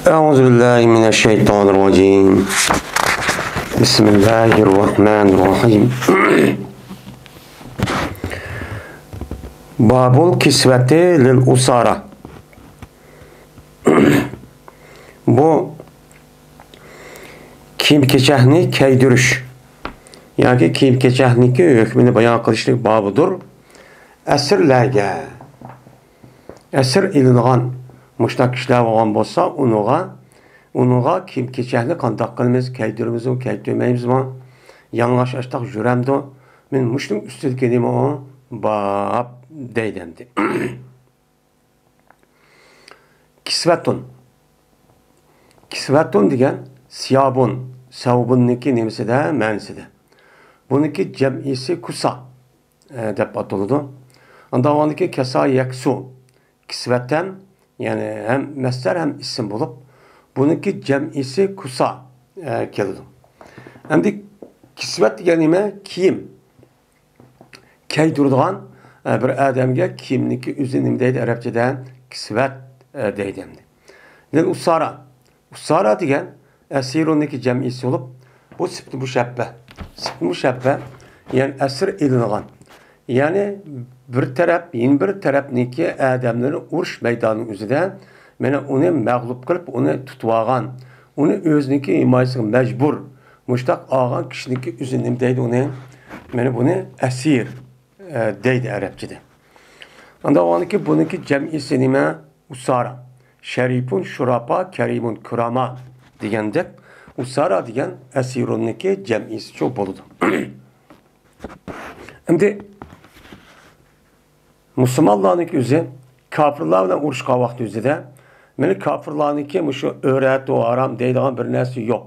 أعوذ بالله من الشيطان الرجيم بسم الله الرحمن الرحيم باب الكسوة للأسارة. Bu kiyim-kechakni keydirish yoki kiyim-kechakniki hukmini bayon qilishlik bobidir. Asrlarga asr ilingan mushtaq kishilar bo'lgan bo'lsa, uningga kiyim-kechakni qanday qilamiz, keydirimizmi, keydirmaymizmi, yanglış açtaq juramdi. Men mushning ustidagi nima bab deydi. Kisvatun degan siyabun, savbunniki nemisida, ma'nosida. Buniki jam'isi kusa deb ataladi. Andavandaki kasa yaksu. Kisvatan yani hem masdar hem isim bulup buniki jam'isi kusa keladi. Endi kisvat degan nima? Kiyim. Keydiradigan bir odamga kiyimniki o'zi nima deydi arabchada? Kisvat deydi endi. Lekin usara degan asiruniki jam'isi bo'lib, bu sifat mushabbah. Sifat mushabbah yani asr ilingan. Yani bir taraf, yeni bir tarafniki adamların urush maydoni o'zida mana uni mag'lub qilib, uni tutib olgan, uni o'ziniki himoyasiga majbur, mushtaq olgan kishiniki o'zi nima deydi uni? Mana buni asir deydi arabchada. Unda oniki buniki jam'isi nima? Usara. Sharifun, shurapa, karimun, kurama degandek, usara degan asirunniki jam'isi çok bo'ladi. Endi Müslümanlarniki o'zi kafirlar bilan urushgan vaqt o'zida meni kafirlarniki shu o'rat va haram deydigan bir narsa yo'q.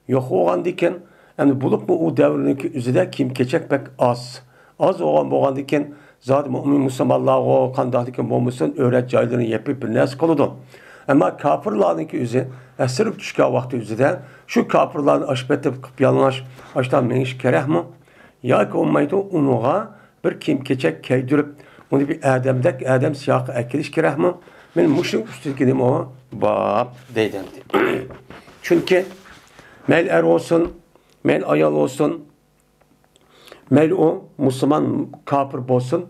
Yo'q bo'lgandikan, endi bo'libmi u davrniki o'zida kiyim-kechak pek az bo'lgandikan, zot mo'min musulmonlarga qandaydikan bo'lmasin o'rat joylarini yapib bir narsa qiladi. Ammo kafirlarniki o'zi asirib tushgan vaqt o'zida shu kafirlarni ashbatib qilib yalang'ash ashdan menish kerakmi? Yoki olmaydi unga bir kiyim-kechak kiydirib onu bir adam siyaqı ekiliş kerakmi? Men mushning ustidagi nima bab deydi. Chunki mayl er olsun, mayl ayol olsun, mayl o Müslüman kafir bo'lsin,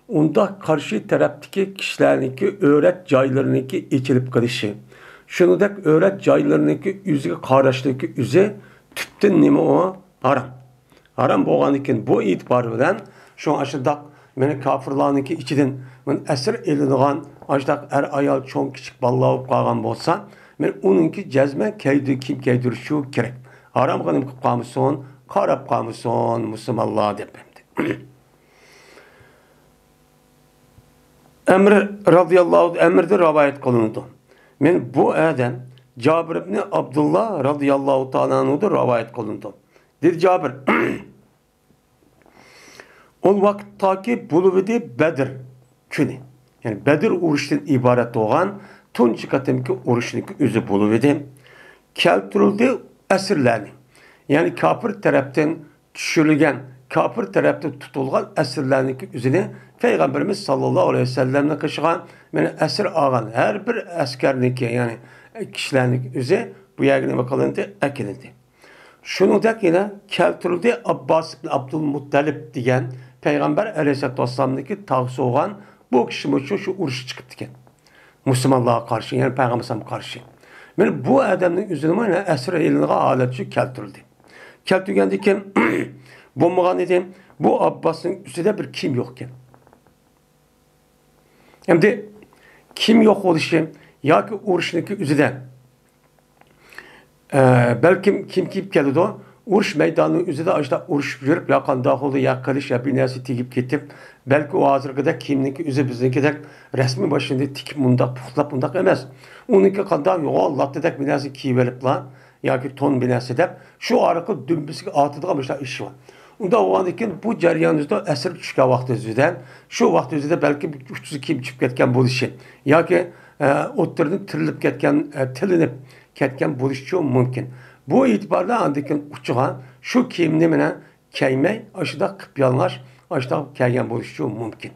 unda qarshi tarafdagi kishilarniki o'rat joylariniki ichilib qilishi. Shuningdek o'rat joylariniki o'ziga qarashligi o'zi tubdan nima o? Haram. Haram bo'lganidan bu e'tibor bilan shu ashadaq meni kafirlarniki ichidan men asr elingan ajdaq er ayol cho'ng kichik balla bo'lib qolgan bo'lsa, men uninki jazma kim keydirishi kerak. Haram qilib qolmasin, qarab qolmasin musulmonlar deb. Emr radıyallahu emrde rivayet kılındı. Men bu adam Cabir ibn Abdullah radıyallahu ta'ala anhu'da rivayet kılındı. Dedi Cabir o vakittaki buluvidi Bedir günü. Yani Bedir uruşundan ibaret olan tunç katemki uruşunki özü buluvidi. Keltirildi esirlerini. Yani kafir taraftan düşürülgen, kafir taraftan tutulgan esirlerinki özünü Peygamberimiz sallallahu aleyhi ve sellem'le kışıgan yani esir ağan her bir askerniki yani kişilerinki özü bu yerine bakalındı ekildi. Şunundak yine keltirildi Abbas ibn Abdülmuttalib diyen Peygamber Aleyhisselatü Vesselam'daki tavsiye olan bu kişi şu uruş çıkıp diken. Müslümanlığa karşı yani Peygamber'e karşı. Yani bu adamın üzerine esir eline aletçi keltirildi. Keltirildikken bulmagan dedim bu Abbas'ın üstünde bir kim yokken. Hem de kim yok oluşu ya ki uruşundaki üzerinde belki kim geldi o uruş meydanının üzerinde açta uruş yürüp ya kan dahil oldu ya kaliş ya bir nesi tikip gittim belki o hazırda kimlik üzerinde bizimki de resmi başında tikip mundak putlap mundak emez. Onunki kandan yok Allah dedek bir nesi kivelip la ya ki ton bir nesi de şu arka dümbüsü altıda kalmışlar işi var. Onda o andikin bu ceryanızda esir düşken vakti üzerinde şu vakti üzerinde belki 300 kim çıkıp ketken bu işi ya ki otlarını tırılıp ketken tırılıp ketken buluşçu mümkün. Bu itibarla andikin uçuğa şu kiyimini keymey aşıda kıp yalınlaş aşıda keygen buluşçu mümkün.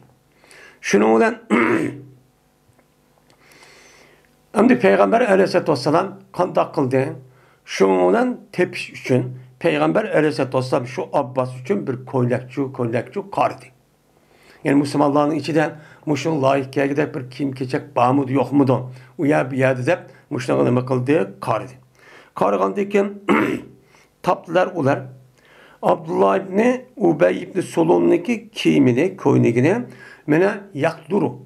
Şunun olan Endi Peygamber aleyhissalatu vesselam qandaq qildi? Şundan tepiş üçün Peygamber aleyhissalatu vesselam şu Abbas üçün bir koynakçu qardı. Yani Müslümanların içinden muşun layık gelgide bir kim keçek bağımıdı yok mudu? Uya bir yerde de muşun nima qildi? Qardı. Qarğandan keyin tapdılar ular. Abdullah ibn Ubey ibn Solon'niki kiyimini, koynigini mene yakturu.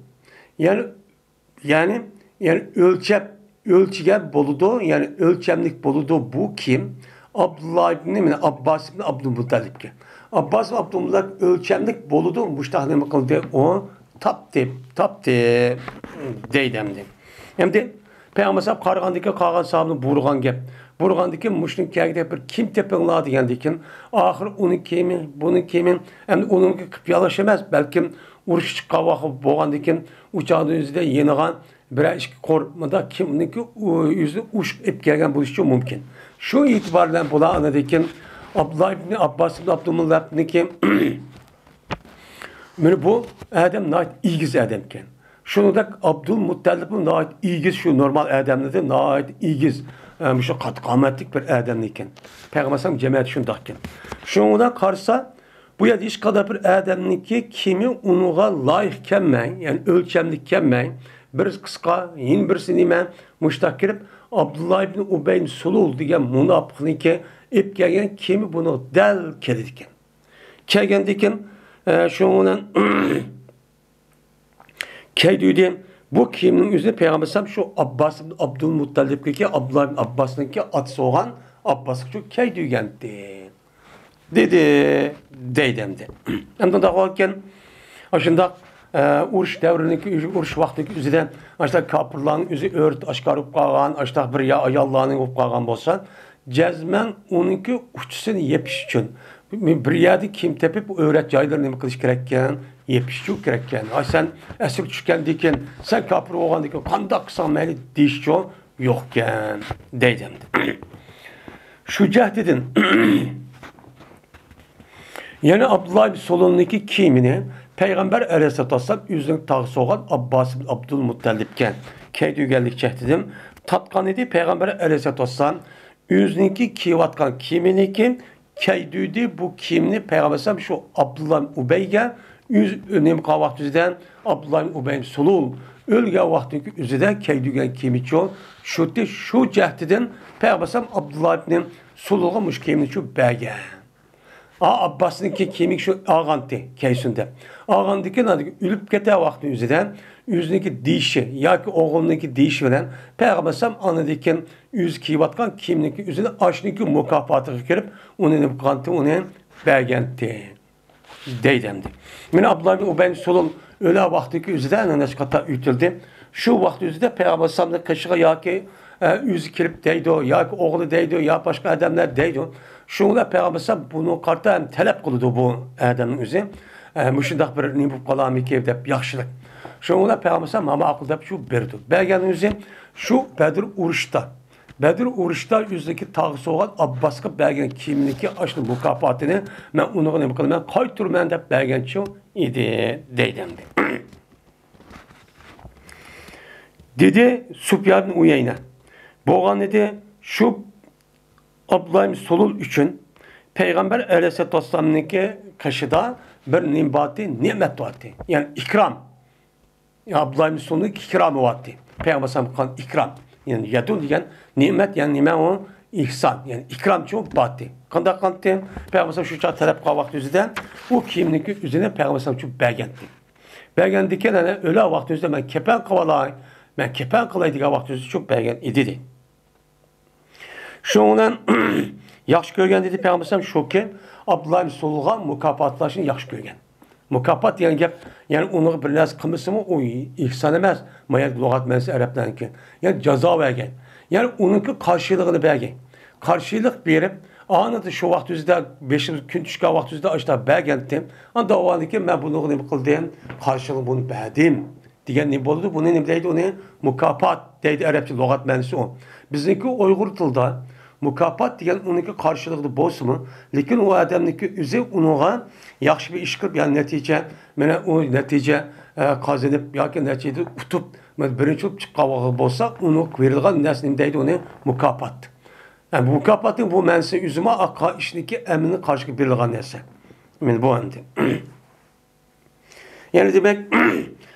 Yani ölçüge boludu, yani ölçemlik boludu bu kim? Abdullah ibn Abbas ibn Abdülmuttalib'ke. Abbas ibn Abdülmuttalib ölçemlik boludu, muştahlimi kıldı o taptı deydemdi. Hem de Peygamber sahab qarğandaki qağan sahabını burğan gep. Burğandaki muşun kegde bir kim tepinla degendikin. Ahir onun kimi, bunun kimi, hem de onun kıp yalaşamaz. Belki uruş çıqa vakı boğandikin uçağın yüzüde yeniğen bir işki korkmada kimniki yüzü uç ip gelgen buluşu mümkün. Şu itibarla bula anadikin Abdullah ibn Abbas ibn Abdülmuttalib'niki bu adam nait ilgiz adamken. Şunu da Abdülmuttalib'in nait ilgiz şu normal adamlıdır, nait ilgiz. Şu katkametlik bir adamlıken. Peygamber cemaat şundakken. Şunu da karsa bu ya iş kadar bir adamlıki kimi unuğa layık kelmeyin, yani ölçemlik kelmeyin. Bir kıska, yine birisi nime muştak girip Abdullah ibn Ubey Sulul diyen münafıkniki ip gelgen kimi bunu del keledikken. Kelgendikken şunun keydüydü. Bu kimin yüzü Peygamber şu Abbas ibn Abdülmuttalib'deki Abdullah ibn Abbas'ınki atısı olan Abbas şu keydüygendi. Dedi deydemdi. Hem de dağılırken aşında uruş devrindeki uruş vaktiki üzüden aşında kapırların üzü ört aşkarıp kalgan aşında bir ya ayallarının olup kalgan bolsa cezmen onunki uçusunu yepiş için bir yerde kim tepip öğret yaylarını kılış gerekken yepişçuk gerekken. Ay sen esir düşken diken sen kapır oğan diken kandak sanmaylı dişço yokken deydemdi. Şu cehdedin yani Abdullah bin Solon'daki kimini Peygamber aleyhissalatu vesselam yüzünü tağısı olan Abbas bin Abdülmuttalib'ken keydü geldik cehdedim. Tatkan idi Peygamber aleyhissalatu vesselam yüzünü kivatkan kimini kim keydüydü bu kimini Peygamber aleyhissalatu şu Abdullah bin Ubey'ge yüz önemli kavak yüzüden Abdullah bin Ubey Solon ölge vaktiki yüzüden keydügen kimi ço şu cehdedin Peygamber aleyhissalatu Abdullah bin Solon'a muş kimini şu belge. Abbas'ınki kemik şu ağantı keysinde. Ağantıki nadı ülüp kete vakti yüzüden yüzündeki dişi ya ki oğlundaki dişi veren Peygamber anıdiken yüz kivatkan kimlik yüzüne aşniki mukafatı kerip onun kantı onun belgenti deydemdi. Min Abdullah bin Ubey Solon öyle vaktiki yüzüden anış kata ütildi. Şu vakti yüzüde Peygamber kaşığa ya ki yüz kirip deydi ya ki oğlu deydi ya başka adamlar deydi. Şunla Peygamber bunu karta hem talep kıldı bu adamın üzü. Müşindak bir nibup kalami kevde yaxşılık. Şunla Peygamber ama akılda şu berdi. Belgenin üzü şu Bedir uruşta yüzdeki tağısı olan Abbas'ka belgen kimliği açtı mukafatını ben onu ne bakalım ben kaytur ben de belgen şu idi deydemdi. Dedi Süfyan bin Uyeyne. Boğan dedi şu Abdullah bin Solul için Peygamber aleyhissalatu vesselam'nınki kaşıda bir nimbati nimet vardı. Yani ikram. Abdullah bin Solul'un ikramı vardı. Peygamber sallallahu ikram. Yani yadun diyen nimet yani nimet o ihsan. Yani ikram çok battı. Kandak kantı Peygamber şu çağ talep kavak yüzüden o kimliği üzerine Peygamber sallallahu çok belgendi. Belgendikken hani öyle vakti yüzüde ben kepen kılaydık vakti yüzüde çok belgen idi. Şundan yaxşı görgen dedi Peygamber şu ki Abdullah bin Solul'a mukafatlaşın yaxşı görgen. Mukafat yani gep yani onu bir nas kılması mı o ihsan emez. Mayal lügat mensi Arap'tan ki. Yani ceza vergen. Yani onunki karşılığını vergen. Karşılık verip anında şu vakti yüzde 5 gün çıkan vakti yüzde açta bergendim. Anda o anki ben bunu ne kıldım karşılığı bunu verdim. Diyen ne oldu? Bunun ne deydi onu mukafat deydi Arapça lügat mensi o. Bizdeki Uygur tilda mukafat diyen onunki karşılıklı bozma. Lakin o adamniki üzü onuğa yaxşı bir iş kılıp yani netice o netice kazanıp ya ki netice tutup birinchi chiqqan bo'lsa, uni berilgan narsa nima deydi, uni mukofot. Yani bu mukofotning bu ma'nosi o'zima aqqa ishniki amini qarshi berilgan narsa. Men bu endi. Yani demek,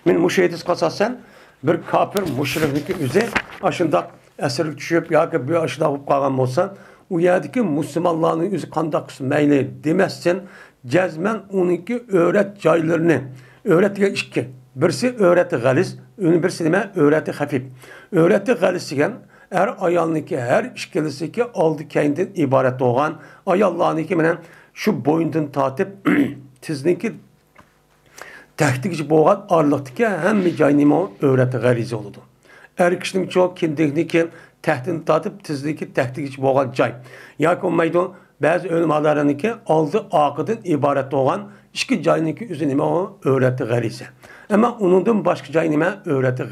men müşahidis qasasan bir kafir müşrikniki o'zi ashundaq asirlik tushib yoki bu ashundaq bo'lib qolgan bo'lsa, u yerdagi musulmonlarning o'zi qandoq qilsa mayli demasdan, jazman uniki o'rat joylarini, o'ratiga ikki. Birisi o'rati g'aliz, birisi nima? O'rati xafif. O'rati g'aliz degan her ayolniki, her ikkilisiki oldi kendinden ibaret olan ayollarniki bilen şu boyundan tatip tizniki tehdikici boğat ağırlıktaki hem mücaynime öğreti garizi oldu. Er kişinin çok kendindeki tehdini tatip tizniki tehdikici boğat cay. Yani olmaydı bazı ölümlerindeki aldı akıdın ibaret olan iki cayniki üzerine o öğreti garizi. Ama onundan başka caynime öğreti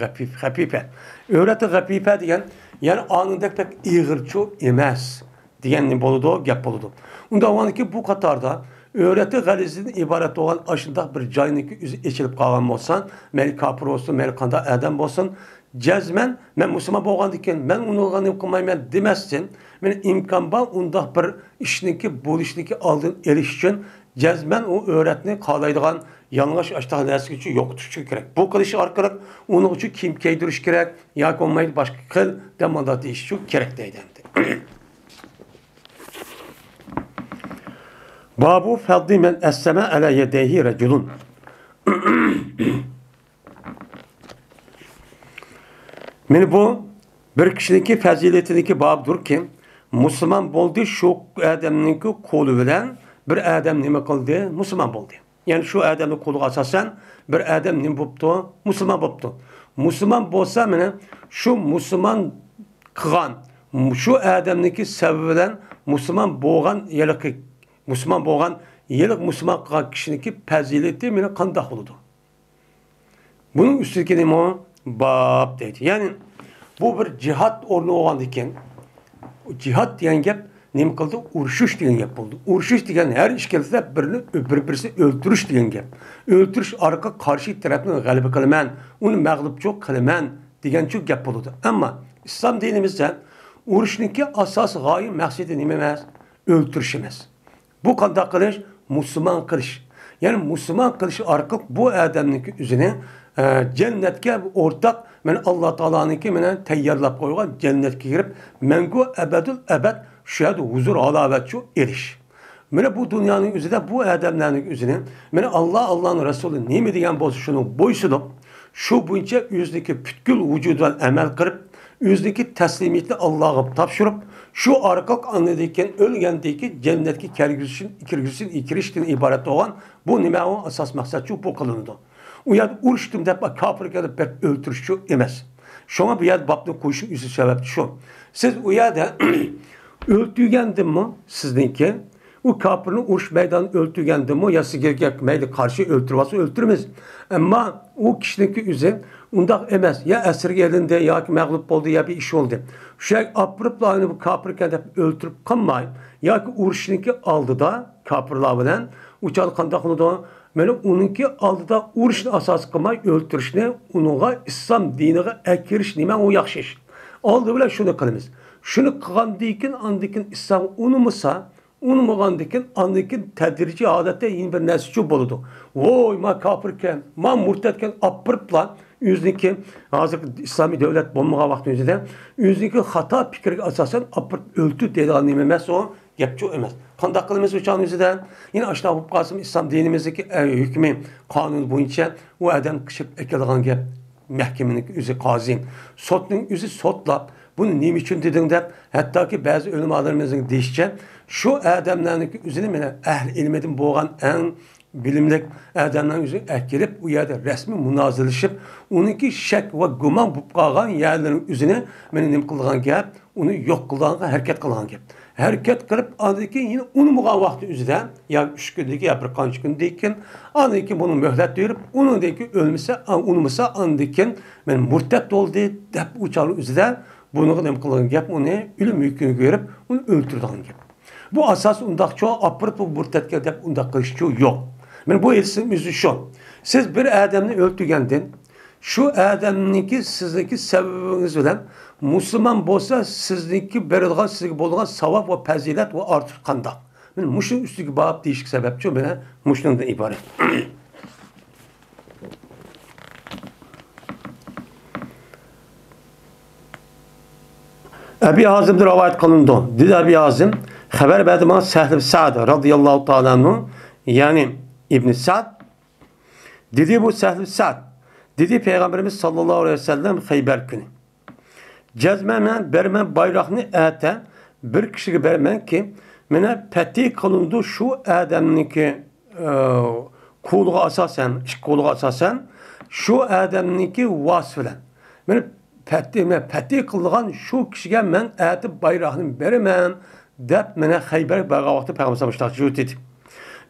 hafife. Öğreti hafife diyen yani anında pek iğirçi emez diyen boludu, gap boludu. Onda o ki bu Katar'da öğreti galizinin ibaret olan aşında bir cayniki içilip kalan olsan, mel kapır olsun, mel kanda adam olsun, cezmen, ben Müslüman boğan diken, ben onu olanı okumayım demezsin, ben imkan var, onda bir işiniki, bu işiniki aldığın eriş için, cezmen o öğretini kalaydıgan yanlış açtığın dersi için yoktur gerek. Bu kılışı arkarak onun için kim keydiriş gerek, ya olmayı başka kıl demanda değiş şu gerek deydi. Babu fadli men esseme ala yedehi reculun. Meni bu bir kişininki faziletindeki babdır ki Müslüman oldu şu adamınki kolu bilen bir adam nime kıldı? Müslüman oldu. Yani şu adamın kolu asasen bir adam nime buldu? Müslüman buldu. Müslüman olsa mene şu Müslüman kılan şu adamınki sebebilen Müslüman boğan yelik Müslüman boğan yelik Müslüman kılan kişininki fazileti mene kandak oldu. Bunun üstündeki nime o? Bab deydi. Yani bu bir cihat ornu olan iken cihat diyen gap nima qildi? Urushish degan gap bo'ldi. Urushish degan her ish kelsa birisi o'ltirish degan gap. O'ltirish orqa qarshi tarafni g'alaba qilaman, uni mag'lubchi qilaman degan shu gap bo'ldi. Ammo islom dinimizda urushniki asos g'oya maqsadi nima emas? O'ltirish emas. Bu qanday qilish? Musulmon qilish. Yani Musulmon qilish orqali bu odamniki o'zini cennetke ortak men Allah Taala'nınki menen tayyorlab qo'ygan cennetga kirib mangu abadul abad şu huzur alavet şu eriş. Mene bu dünyanın üzerinde bu adamların üzerine mene Allah'ın Resulü ne mi diyen bozu şunu boysunup şu boyunca yüzdeki pütkül vücudan emel kırıp yüzdeki teslimiyetle Allah'a tapşırıp şu arka anladıyken ölgendeki cennetki kirgüsün ikirişten ibaret olan bu nime o asas maksat şu bu kılındı. O yer uruştum da kapır gelip ben öldürüşü emez. Şuna bir yer babını koyuşun yüzü sebep şu. Siz o yerde öldürgendin mi sizdinki? O kapırını uruş meydanı öldürgendin mi? Ya sizge meydan karşı öldürmesi öldürmez. Ama o kişininki yüzü ondan emez. Ya esir elinde ya ki mağlup oldu ya bir iş oldu. Şu şey apırıp da aynı bu kapırken de öldürüp kalmayın. Ya ki uruşunki aldı da kapırlar bilen uçalı kandak oldu. Mene onunki aldıda uruşun asası kılmay öldürüşüne onunla İslam dinine ekiriş nime o yaxşı iş. Aldı bile şunu kılımız. Şunu kılan dikin andikin İslam unumusa unumağandikin andikin tedirici adette yeni bir nesçu boludu. Oy ma kapırken ma murtetken apırpla yüzdeki hazır İslami devlet bulmağa vakti yüzünden yüzdeki hata fikri asasen apırt öldü dedi annememez o yapçı emez. Kandak kılımız uçağın yüzünden yine aşağı bu Kasım İslam dinimizdeki hükmü kanun boyunca o adam kışıp ekeleğen gel mahkemenin yüzü kazim. Sotun yüzü sotla bunu neyim için dedin de hatta ki bazı ölümalarımızın değişeceği şu adamların yüzünü ehl ilmedin boğan en bilimlik adamların yüzünü ekirip o yerde resmi münazırlaşıp onunki şek ve güman bu kalan yerlerin yüzünü benim kılgan gel onu yok kılgan hareket kılgan gel. Hareket kılıp andaki yine onu muğan vakti üzere ya 3 gündeki ya bir kaç gündeyken andaki bunu mühlet diyorip onun deki ölmese unumasa andaki ben murtet oldu dep uçalı üzere bunu dem kılgan gel onu ölüm yükünü görüp onu öldürdüğün gel. Bu asas undak çoğu apırt bu murtet gel dep undak kılışçı yok. Ben bu elsin müzü şu. Siz bir adamını öldürgendin Şu adamniki sizdeki sebebiniz bilen Müslüman bolsa sizdeki berilgan sizge bolgan savap ve fazilet ve artık kanda. Yani muşun üstüki bağıp değişik sebepçi bana muşundan ibaret. Ebi Hazim'de rivayet kılındı. Dedi Ebi Hazim, haber verdi bana Sehl-i Sa'd radıyallahu ta'ala anhu, yani İbn Sa'd, dedi bu Sehl-i Sa'd, dedi Peygamberimiz sallallahu aleyhi ve sellem Xeyber günü. Cezmemen bermen bayrağını ete bir kişiye bermen ki mene peti kılındı şu adamniki kuluğa asasen şu adamniki vasfilen. Mene peti kılgan şu kişiye men ete bayrağını bermen dep mene Xeyber bayrağ vakti Peygamber sallallahu aleyhi ve sellem dedi.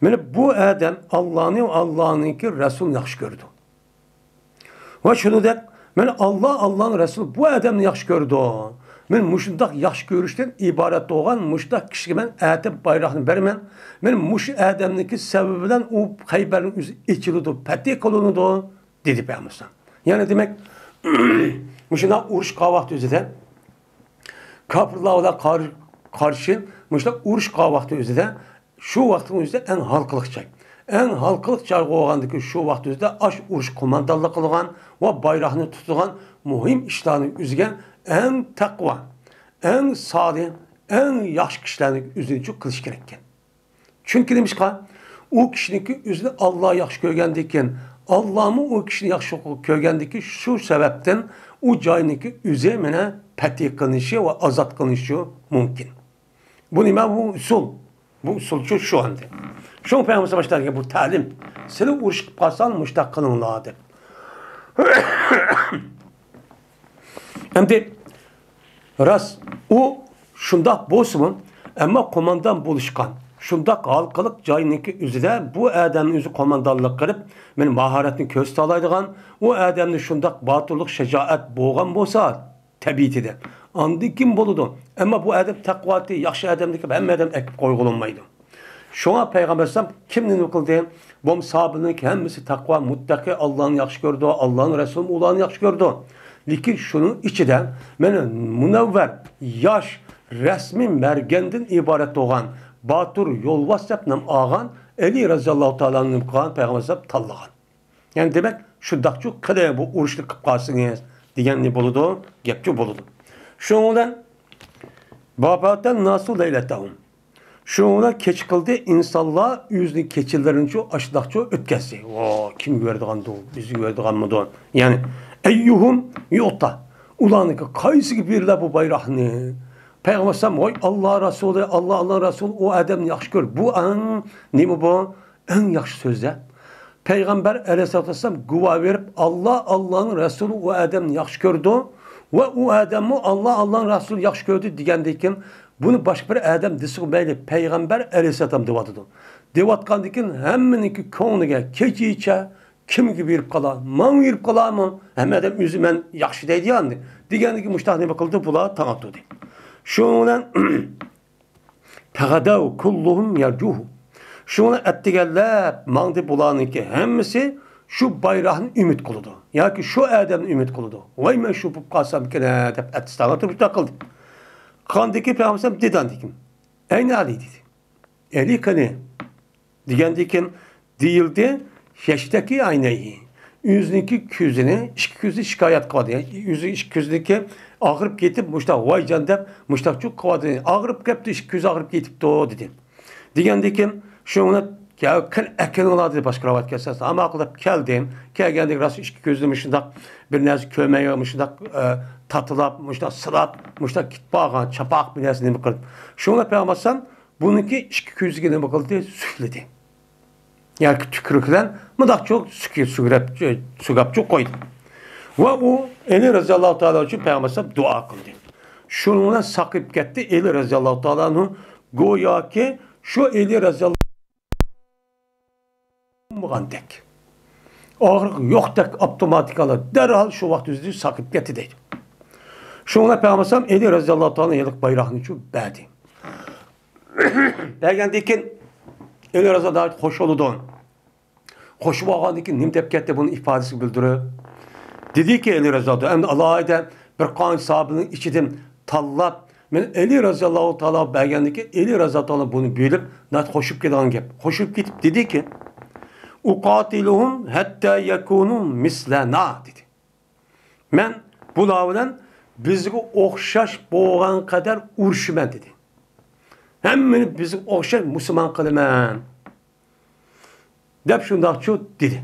Mene bu adam Allah'ınki Resul yaxşı gördü. Ve şunu de men Allah'ın Resulü bu adamını yaxşı gördü. Men muşundaq yaxşı görüşten ibaret doğan muşundaq kişiye men ete bayrağını bermen. Men muş adamniki sebebinden o Xeyber'in üzü içilidu, peti kılınıdı dedi Peygamber. Yani demek muşundaq uruş qavaqtı üzüde kafirlarla karşı muşundaq uruş qavaqtı üzüde şu vaktin üzüde en halkılık çay. En halkılık çay qoğandaki şu vakti üzüde aş uruş komandallık kılgan ve bayrağını tutulan mühim işlerini üzgen en takva, en salih, en yaxşı kişilerin üzerine çok kılış gerekken. Çünkü demiş ki o kişinin üzerine Allah'ı yaxşı görgendiyken Allah'ımı o kişinin yaxşı görgendiki şu sebepten o cayındaki üzerine peti kılınışı ve azat kılınışı mümkün. Bu nime bu usul. Bu usul şu anda. Şu an Peygamber başlar ki bu talim. Seni uğraşıp kalsan müştak kılınladı. Hem de ras o şundak bozmun ama komandan buluşkan. Şundak halkalık cayındaki üzüde bu adamın üzü komandanlık kırıp benim maharetini köstalaydıgan o adamın şundak batırlık şecaat boğan bolsa tabiiti de. Andı kim boludu. Ama bu adam takvatı, yaxşı adamdaki hem adam ekip koygulanmaydı. Şuna Peygamber sallam kimden kıldı? Bu sahabının ki hemisi takva, muttaki, Allah'ın yaxşı gördü, Allah'ın Resulü Allah'ın yaxşı gördü. Lakin şunun içinden men münevver, yaş, resmi mergendin ibaret olan Batur Yolvas sepnem ağan Ali razıyallahu ta'ala'nın kılan Peygamber sallam tallağan. Yani demek şu dakçu kadar bu uğraşlı kıpkasınız diyen ne buludu? Gepçu buludu. Şundan babadan nasıl eyletahum. Şuna keç kıldı insanlar yüzünü keçilerin çoğu aşıdakçı ötkesi. Kim güverdiğen doğu, bizi güverdiğen mi doğu. Yani eyyuhum yota. Ulanı ki kayısı gibi birle bu bayrağını. Peygamber sallam oy Allah Resulü, Allah Resulü o adamı yaxşı gör. Bu en, ne mi bu? En yaxşı sözde. Peygamber aleyhissalatü vesselam güva verip Allah'ın Resulü o adamı yaxşı gördü. Ve o adamı Allah'ın Resulü yaxşı gördü diyendeyken bunu başka bir adam disqmeyli Peygamber aleyhissalam devatıdı. Devatkandikin hemminiki konuga keçiçe kim gibi verip kala, man verip kala mı? Hem adam yüzü ben yaxşı deydi yandı. Diyendeki müştah ne bakıldı bula tanıttı. Şundan Pegadav kulluhum yercuhu. Şuna ettigeller mandi bulanınki hemmisi şu bayrağın ümit kuludu. Ya ki şu adamın ümit kuludu. Vay men şu bu kasam kene tep etstana tutup takıldı. Kandaki Peygamber dedandikim. Eyni Ali dedi. Eli kani. Digendikin değildi. Yaştaki aynayı. Yüzündeki küzünü, küzü şikayet kıldı. Yüzü küzündeki ağırıp getip muştak vay can dep muştak çok kıldı. Ağırıp gepti, küzü ağırıp getip doğu dedi. Digendikin şuna ya ekin ola dedi başka ravat kesesi. Ama akılda keldim. Kelgendik rası işki gözlü müştak bir nezi kömeği müştak tatılap, müştak sılap, müştak kitbağan, çapak bir nezi ne bakıldı. Şuna Peygamber'san bununki işki gözlü ne bakıldı sükledi. Yani tükürüklen mıdak çok sugap çok koydu. Ve o Eli razıyallahu ta'ala için Peygamber'san dua kıldı. Şununla sakıp gitti Eli razıyallahu ta'ala'nın goya ki şu Eli razıyallahu tek. Ağırlık yok tek otomatik alır. Derhal şu vakit üzeri sakıp gitti deydi. Şuna Peygamber Eli razıyallahu ta'ala yıllık bayrağını için verdi. Dergendikin Eli razıyallahu ta'ala hoş oldu. Hoş bağlandıkin nim tepkette bunun ifadesi bildiriyor. Dedi ki Ali Rıza'da, hem de Allah'a bir kan sahabının içidim tallap, men Ali Rıza'llahu Teala belgendi ki, Ali Rıza Teala bunu bilip, nat hoşup giden gep. Hoşup gidip dedi ki, uqatiluhum hatta yakunu mislana dedi. Men bular bilan bizga o'xshash bo'lgan qadar urushiman dedi. Hammani bizga o'xshash musulmon qilaman. Deb shundaqchu dedi.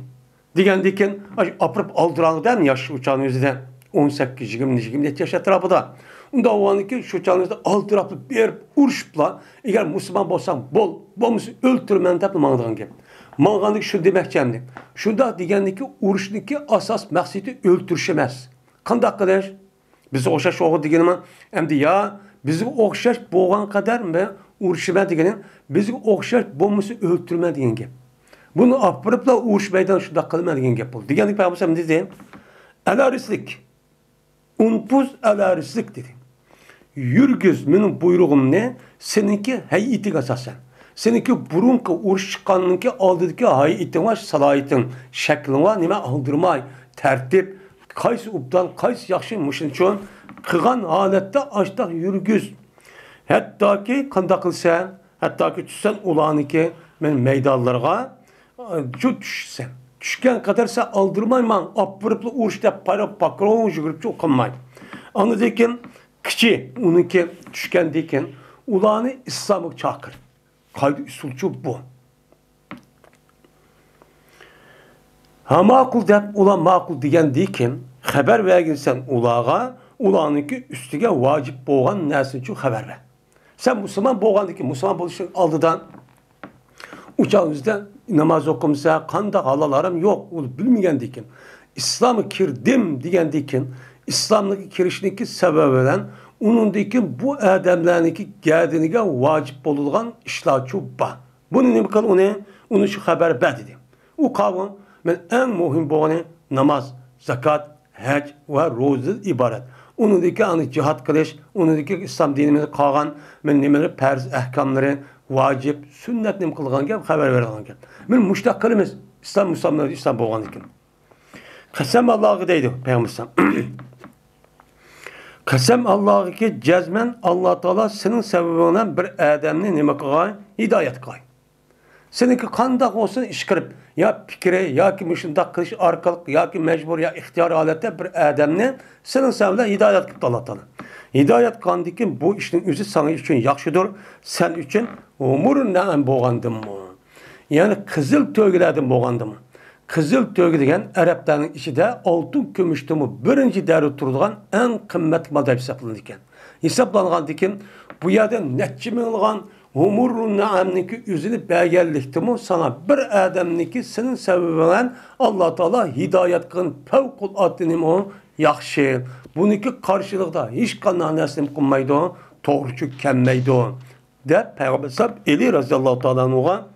Degandan keyin opirib oldirangdan yosh uçağın o'zidan 18-20 yaş atrofida. Unda o'g'loniki shu chog'ingizda oldirib berib urishiblar. Agar musulmon bo'lsam bo'l, bo'lmasa o'ltirman deb mang'an gap. Mang'anlik shu demakchamdi. Shunda degandiki urushniki asos maqsadi o'ltirish emas. Qanday qilish? Bizga o'xshash o'g'il deganimi? Endi ya bizga o'xshash bo'lgan qadar men urishman deganim, bizga o'xshash bo'lmasa o'ltirman degan gap. Bunu opiriblar urush maydon shunda qilma degan gap bo'ldi. Deganlik payg'ambar dedi, alarislik, unpuz alarislik dedi. Yurgiz mening buyrug'imni seninki hay'atiga asosan. Seninki burunqi urush chiqqanniki oldidagi hay'ating va salohiyating, shakling va nima oldirmay, tartib, qaysi ubdan, qaysi yaxshi mushin uchun qilgan holatda ashtaq yurgiz. Hattoki qanday qilsan, hattoki tushsan ularniki men maydonlarga düşsen. Düşken kadar sen aldırmayman, apırıplı uğuşta para pakron yugurip çok qilmay. Anladıyken kiçi onunki düşkendeyken ulanı İslam'ı çakır. Kaydı usulçu bu. Ha makul dep ulan makul degandeyken haber verginsen ulağa ulanınki üstüge vacip boğan nersin için haber ver. Sen Müslüman boğandaki Müslüman buluşun aldıdan uçağınızda namaz okumsa, qanda halalarım yok, onu bilmeyendiyken, İslam'ı kirdim degandiyken, İslam'daki kirişindeki sebebinden, onundaki bu adamlarınki geldiğine vacip olulgan işler çok var. Bunu ne bakal onu şu haber ben dedim. O kavram, ben en mühim boğanı namaz, zakat, hac ve roza ibaret. Onundaki cihat kılış, onundaki İslam dinimizi kalan, ben nemeleri perz ahkamları, vacip, sünnet nem kılgan gap, haber verilen gap. Men müştak kılımız, İslam boğan ekan. Qasam Allah'a deydi Peygamber. Qasam Allah'a ki cezmen Allah Teala senin sebebinden bir adamni nima qilgan? Hidayet qilgan. Seninki qandaq olsun iş qilib, ya fikri, ya ki müşundaq qilish orqali, ya ki mecbur, ya ixtiyar holatda bir adamni senin sebebinden hidayet qildi Allah Teala. Hidayet qildiki bu işin özü sana için yaxşıdır, sen için umurun na'am bo'lgandimi? Yani kızıl tögülerden boğandım. Kızıl tögü degen Araplarning içinde altın kömüştümü birinci derdi turduğun en kıymetli madde hesaplanır iken. Hesaplanğan diken bu yerden netçi minilgan umurun na'amniki yüzünü belgelikti sana bir adamniki senin sebebinden Allah Teala hidayet kılın fevkul adını o yaxşı. Buniki karşılıkta hiç kanal neslim kılmaydı o, doğrucu kemmeydi o. De Peygamber sahib Eli Raziyallahu Teala'nığa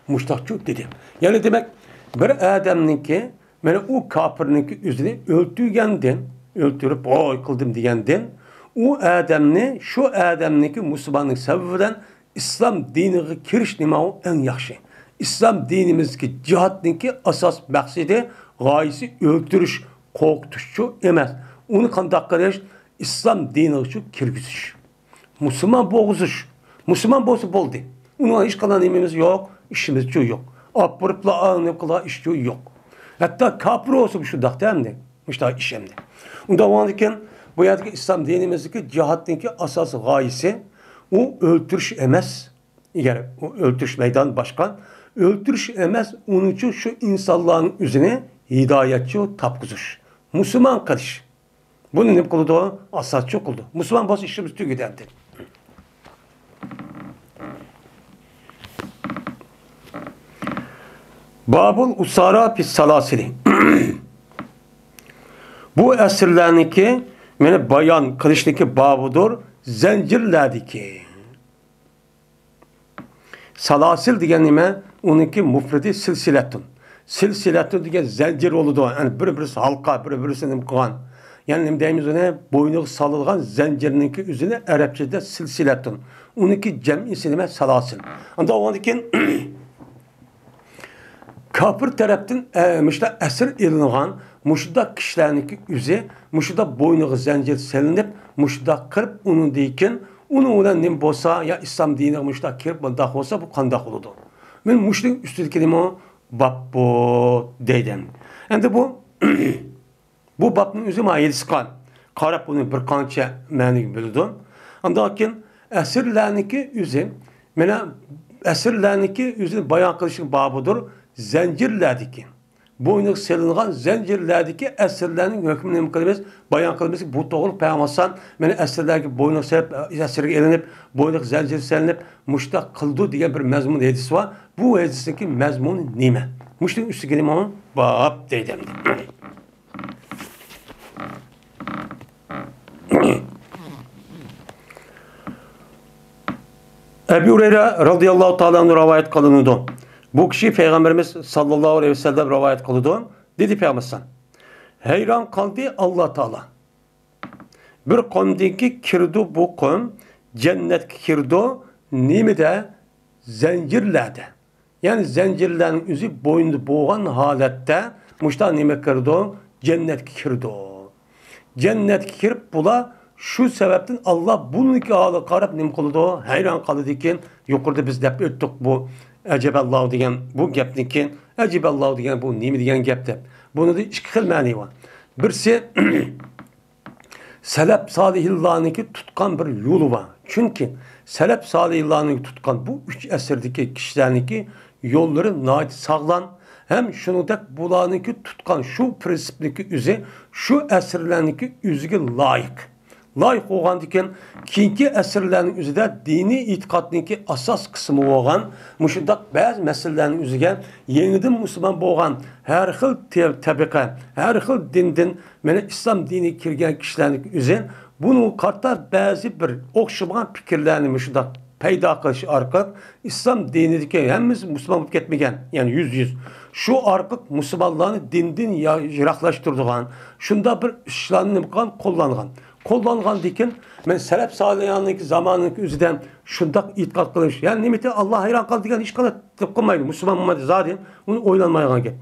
muştakçı dedi. Yani demek bir adamniki, yani o kafirninki yüzünü öldürüp oy kıldım degenden, o adamni, şu adamniki Müslümanlık sebebinden İslam dinine kiriş nima o en yaxşı. İslam dinimizdeki cihatninki asas maksidi, gayesi öldürüş, korkutuşçu emez. Onu kandak kardeş, İslam dinine kirgizmiş. Müslüman boğuzuş. Müslüman boğuzu boldu. Onun hiç kalan imimiz yok, işimiz yok. Apırıpla anlayıp kıla iş yok. Hatta kapır olsun şu dağıtı de, müştah iş hem de. Onda o andıkken bu yerdeki İslam dinimizdeki cihattaki asas gayesi o öldürüş emez. Yani o öldürüş meydan başkan. Öldürüş emez. Onun için şu insanların üzerine hidayetçi o tapkuzuş. Müslüman kardeş. Bunun ne kıldı o? Asas çok oldu. Müslüman bazı işimiz tüy giderdi. Babul usara pis salasili. Bu esirlerniki meni bayan kılışniki babudur. Zincirlerdeki. Salasil degen nime? Onunki mufridi silsiletun. Silsiletun degen zincir oludu. Yani bir-birisi halka, bir-birisi nim kılan. Yani nim deyimiz ona boynuğu salılgan zincirininki üzerine Arapçada silsiletun. Onunki cem'isi nime? Salasil. Anda o andikin kafir taraftan işte esir ilinğan muşda kişilerninki üze, muşda boynuğu zincir selinip, muşda kırıp onun deyken, onun olan ne bolsa ya İslam dini muşda kirip bundak olsa bu kandak olurdu. Men muşdun üstündeki nima bab bu deyden. Endi bu bu babning o'zi ma yedisiqan. Qarab buni bir qancha ma'niga bildim. Undan keyin asrlarniki o'zi mana asrlarniki o'zini bayon qilishning bobidir. Zanjirlardiki boynuq selingan zanjirlardiki asrlarning hukmini nima qilamiz? Bayon qilamiz. Bu to'g'ri payg'ambar mana asrlarga boynuq selib asrga elinib, boynuq zanjir selinib mushtaq qildi degan bir mazmun hadis bor. Bu hadisdagi mazmun nima? Mushting ustiga nima bab deydi. Ebu Hureyre radıyallahu ta'ala rivayet kılındı. Bu kişi Peygamberimiz sallallahu aleyhi ve sellem rivayet kılındı. Dedi Peygamber: Hayran kaldı Allah Teala. Bir kavmdeki kirdi bu kavm cennet kirdi nimede zincirlerde. Yani zincirlerin üzü boynu boğan halette muşta nime kirdi cennet kirdi. Cennet kirip bula şu sebepten Allah bununki halı qarab nim qıldı, hayran qaldı ekan. Yuqorida biz deb o'tdik bu ajaballoh degan bu gapniki, ajaballoh degan bu nima degan gapda. Buni da ikki xil ma'ni bor. Birisi salaf solihlarniki tutgan bir yo'li bor. Chunki salaf solihlarniki tutgan bu 3 asrdagi kishilarniki yo'llari nihoyat sog'lom. Hem şunudek bulanınki tutkan şu prinsipniki üze, şu esirlerniki üzüge layık. Layık olan diken, kinki esirlerinin üzüde dini itikadniki asas kısmı olan, müşiddak bazı meselelerin üzüge, yeniden Müslüman boğan, her xil tabaka, her xil dindin, mene İslam dini kirgen kişilerin üze, bunu kartta bazı bir okşuman fikirlerini müşiddak peyda kılışı arka, İslam dinideki hemiz Müslüman olup ketmegen, yani yüz. Şu arqıq Müslümanlarını dindin yıraklaştırdığan, şunda bir işlerini kullanğan diken, men salaf salihlarniki zamanındaki üzüden şundak itiqad qılış. Yani nimeti Allah hayran qaldı diken hiç qala tıpqılmaydı. Müslüman olmadı zaten, onu oylanmayğan gep.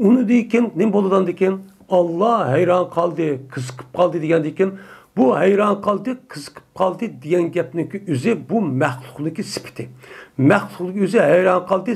Onu diken, nim boludan diken, Allah hayran qaldı, kızıqıp qaldı diken diken, bu hayran qaldı, kızıqıp qaldı diyen gepniki üzü bu məxluqniki sifati. Məxluqniki üzü hayran qaldı,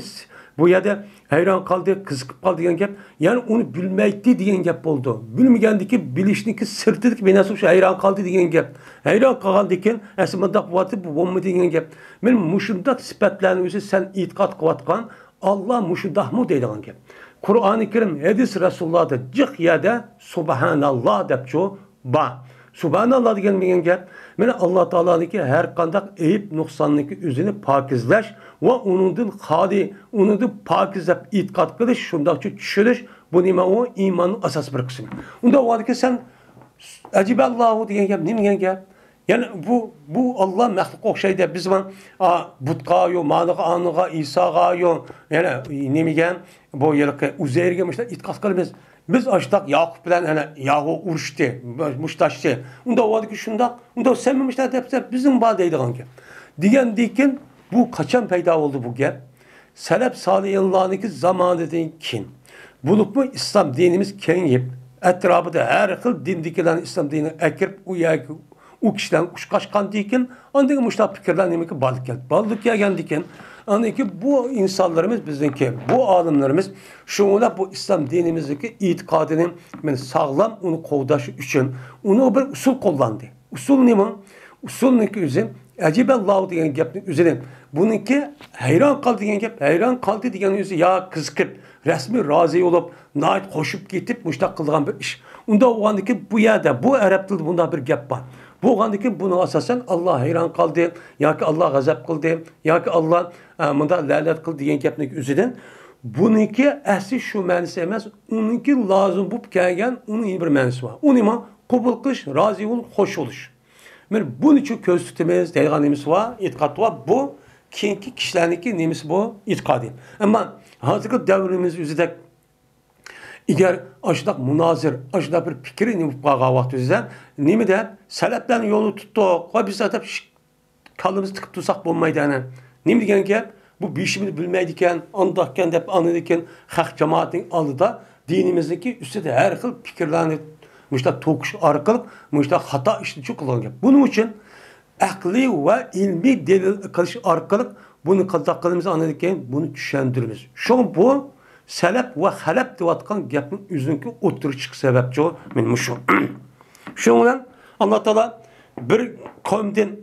bu yerde hayran kaldı, kızıkıp kaldı diyen gap. Yani onu bilmeydi diyen gap oldu. Bilmegendeki bilişniki sırtıdık ve nasıl hayran kaldı diyen gap. Hayran kaldı diyen esmandak vatı bu bomba diyen gap. Benim muşundak sıfatlarını üzeri sen itikat kıvatkan Allah muşundak mı deydiğen gap. Kur'an-ı Kerim hadis Resulullah'da cık yada subhanallah depço ba. Subhanallah diyen gap. Mene Allah Teala'daki her kandak eyip noksanlık üzerine pakizleş ve onundan hadi, onundan pakizlep itikat kılış, şundakçı düşürüş, bu nime o imanın asas bir kısmı. Onda o ki sen Eciballahu diyen gap, ne diyen gap? Yani bu Allah məxluq oxşaydı. Biz var butka yo, manıqa, anıqa, İsa'ga yo, yani ne diyen bu yılki Uzeyr'e mişler itikat kılmaz. Biz açtık Yakup bilen hani Yahu uruştu, muştaştı. Onda o adı ki şunda, onda sevmemişler de bizim bağdaydıgan ki. Diyen bu kaçan peyda oldu bu gap? Salaf salihlarniki zamanıdan kim? Bulup mu İslam dinimiz kengip, etrafı da her xil dindikilerin İslam dinini ekirip o kişilerin uçkaşkan diken, andaki muştak fikirler demek ki balık geldi. Balık gelgen diken, andaki bu insanlarımız bizimki, bu alimlerimiz şunla bu İslam dinimizdeki itikadının sağlam onu kovdaşı için onu bir usul kullandı. Usul ne mi? Usulniki üzerine Eciballahu diyen gapning üzerine bununki hayran kaldı diyen gap, hayran kaldı diyen üzerine ya kızıkıp resmi razı olup nait koşup gitip muştak kıldıgan bir iş. Onda o andaki bu yerde bu Arap dilde bunda bir gap var. Bu andaki bunu asasen Allah hayran kaldı, ya ki Allah gazap kıldı, ya ki Allah bunda lanet kıldı diyen gapning üzerine bununki asli şu manisi emas, onunki lazım bu kelgen onun bir manisi var. Onu kabul kılış, razı ol, hoş oluş. Men bunun için köz tutmayız, deygan nemisi var, itiqat var. Bu keyinki kişilerdeki nemisi bu itiqadi. Ama hazırki devrimiz üzerinde eğer aşıdak münazir, aşıdak bir fikri nemi bağa vakti üzerinde nemi de salafların yolu tuttuk. Ve biz zaten kalımızı tıkıp tutsak olmaydı. Yani. Nemi degen ki bu bir işimizi bilmeydiken, andakken, anıdiken, hak cemaatin aldı da dinimizdeki üstüde her xil fikirlerini müşta tokuş arkalık müşta hata işletici kullanıyor. Bunun için akli ve ilmi delil kılış arkalık bunu kıldaklarımızı anladıkken bunu düşündürürüz. Şu bu selep ve halep devatkan gapın üzünkü oturuşuk sebepçi o benim şu. Şundan Allah Teala bir kavmden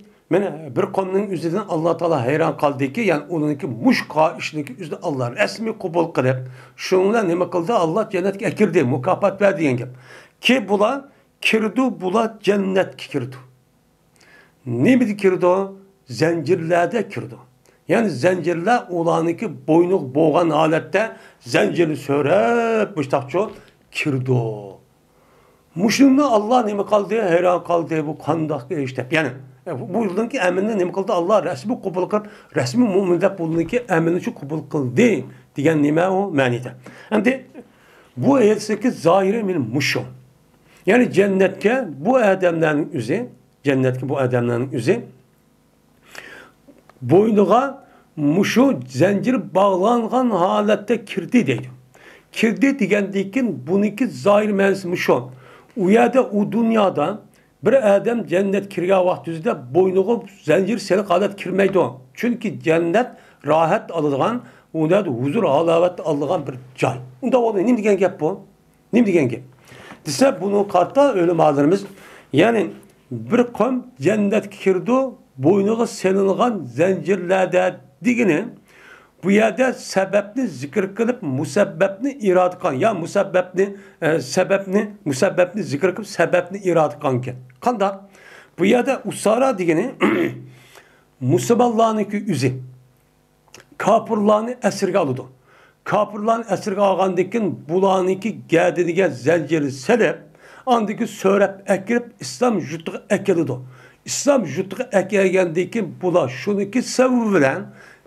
bir kavminin üzerinden Allah Teala hayran kaldı ki yani onunki muşka işindeki üzerinde Allah resmi kabul kılıp şundan ne kıldı Allah cennetke ekirdi mukafat verdi yengem. Ki bula kirdu bula cennet kirdu. Ne bir kirdu o? Zincirlerde kirdu. Yani zincirler olanınki boynuk boğan halette zinciri sörep müştakçı kirdu. Muşunda Allah neme kaldı, hayran kaldı bu kandak işte. Yani bu yıldan ki emrinde neme kaldı Allah resmi kabul kılıp resmi müminler bulundu ki emrini şu kabul kıldı diyen neme o manide. Şimdi bu ayetdeki zahiri min muşum. Yani cennetke bu adamların üzü, cennetke bu adamların üzü boynuğa muşu zincir bağlanğan halette kirdi deydi. Kirdi degendikin bununki zahir manası muşu. O yerde o dünyada bir adam cennet kirya vaktizde boynuğa zincir selik alet kirmeydi o. Çünkü cennet rahat alınğan, onda huzur halavet alınğan bir cay. Onda o ne degen gap bu? Ne degen gap? Dese bunu kartta ölüm alırımız. Yani bir kavm cennet kirdi boynuğa selinğan zincirlerde digini bu yerde sebepni zikir kılıp musebbepni irad kan. Ya musebbepni musebbepni zikir kılıp sebepni irad kanken. Kanda bu yerde usara digini Musaballaniki üzi. Kapırlarını esirge alıdı. Kapırlarını esirge ağandikin bulaniki geldiğine zinciri selep andaki sörep ekirip İslam jutuğu ekelidi. İslam jutuğu ekelegendikin bula şununki sebebiyle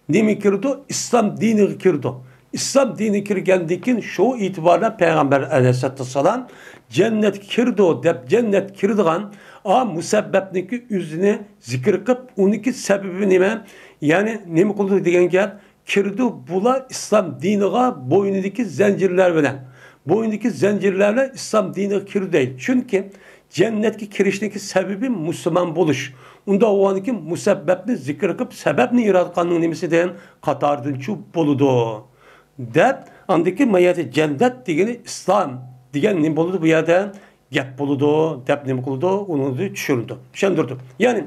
nemi kirdi? İslam dini kirdi. İslam dini kirgendikin şu itibarla Peygamber aleyhisselatü vesselam cennet kirdi o dep cennet kirdiğen a musebbepniki üzerine zikir kıp onunki sebebi neme yani nemi kıldı degen gel kirdi bula İslam diniga boynundaki zincirler bilen boynundaki zincirlerle İslam dini kirdi değil. Çünkü cennetki kirişteki sebebi Müslüman buluş. Onda o anki musebbepni zikir kıp sebepni iradkanın nemesi deyen katardınçu boludu. Dep andaki mayati cennet digeni İslam digen ne boludu bu yerden gep boludu, dep ne boludu onu da düşürdü. Şendürdü. Yani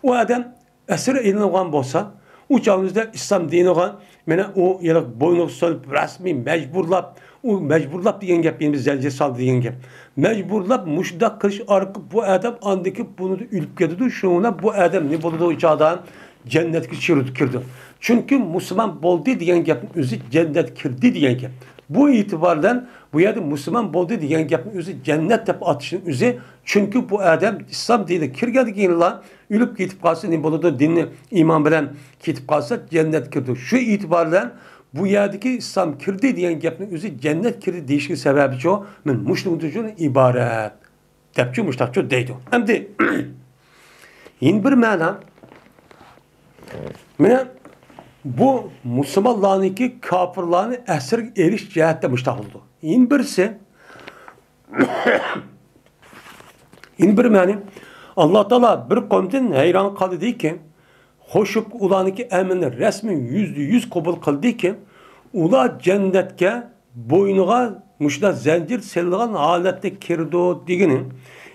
o adam esir eline olan bolsa o çağımızda İslam dini olan mene o yalak boynuk solup resmi mecburlap o mecburlap diyen gep benim zincir saldı diyen gep. Mecburlap muşdak kılış arka bu adam andaki bunu da ülüp geldi. Şuna bu adam ne boludu o çağdan cennet kirdi. Çünkü Müslüman boldu diyen gepin özü cennet kirdi diyen gep. Bu itibardan bu yerde Müslüman boldu diyen gepin özü cennet tep atışın özü çünkü bu adam İslam dini kirgediğinle ülüp gitip kalsa ne boludu dinle iman bilen gitip kalsa cennet kirdi. Şu itibardan bu yerdeki İslam kirdi diyen gepin özü cennet kirdi değişik sebebi çoğu men muşluğun ibaret. Tepçi muştakçı deydi. Hem de yine bir mana mene bu Müslümanlarınki kafirlerini esir eriş cihette müştak oldu. Yine birisi yine bir mani Allah Teala bir kavmden hayran kaldı değil ki hoşup ulaniki eminler resmi %100 kabul kıldı ki ula cennetke boynuğa müşda zincir selgan halette kirdo diginin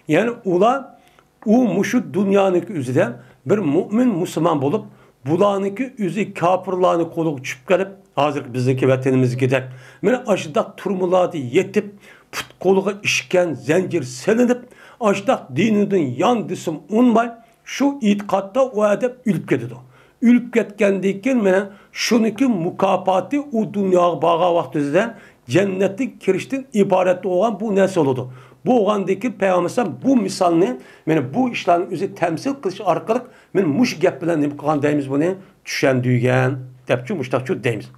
yani ula o muşu dünyanın üzerinde bir mümin Müslüman bulup bulanıki üzü kapırlarını kolu çıp gelip hazır bizdeki vatanımız gider. Mene aşıdak turmuladı yetip put koluğa işken zincir selinip aşıdak dininin yan dısım unmay şu itikatta o edep ülüp gidiyor. Ülüp getkendiyken mene şununki mukafati o dünya bağa vaktizde cennetlik kiriştin ibaretli olan bu nesl oldu. Bu oğandaki Peygamber bu misalini yani bu işlerin üzeri temsil kılış arkalık men muş gep bilen ne kılgan deyimiz bunu düşendüygen depçü muştakçı deyimiz.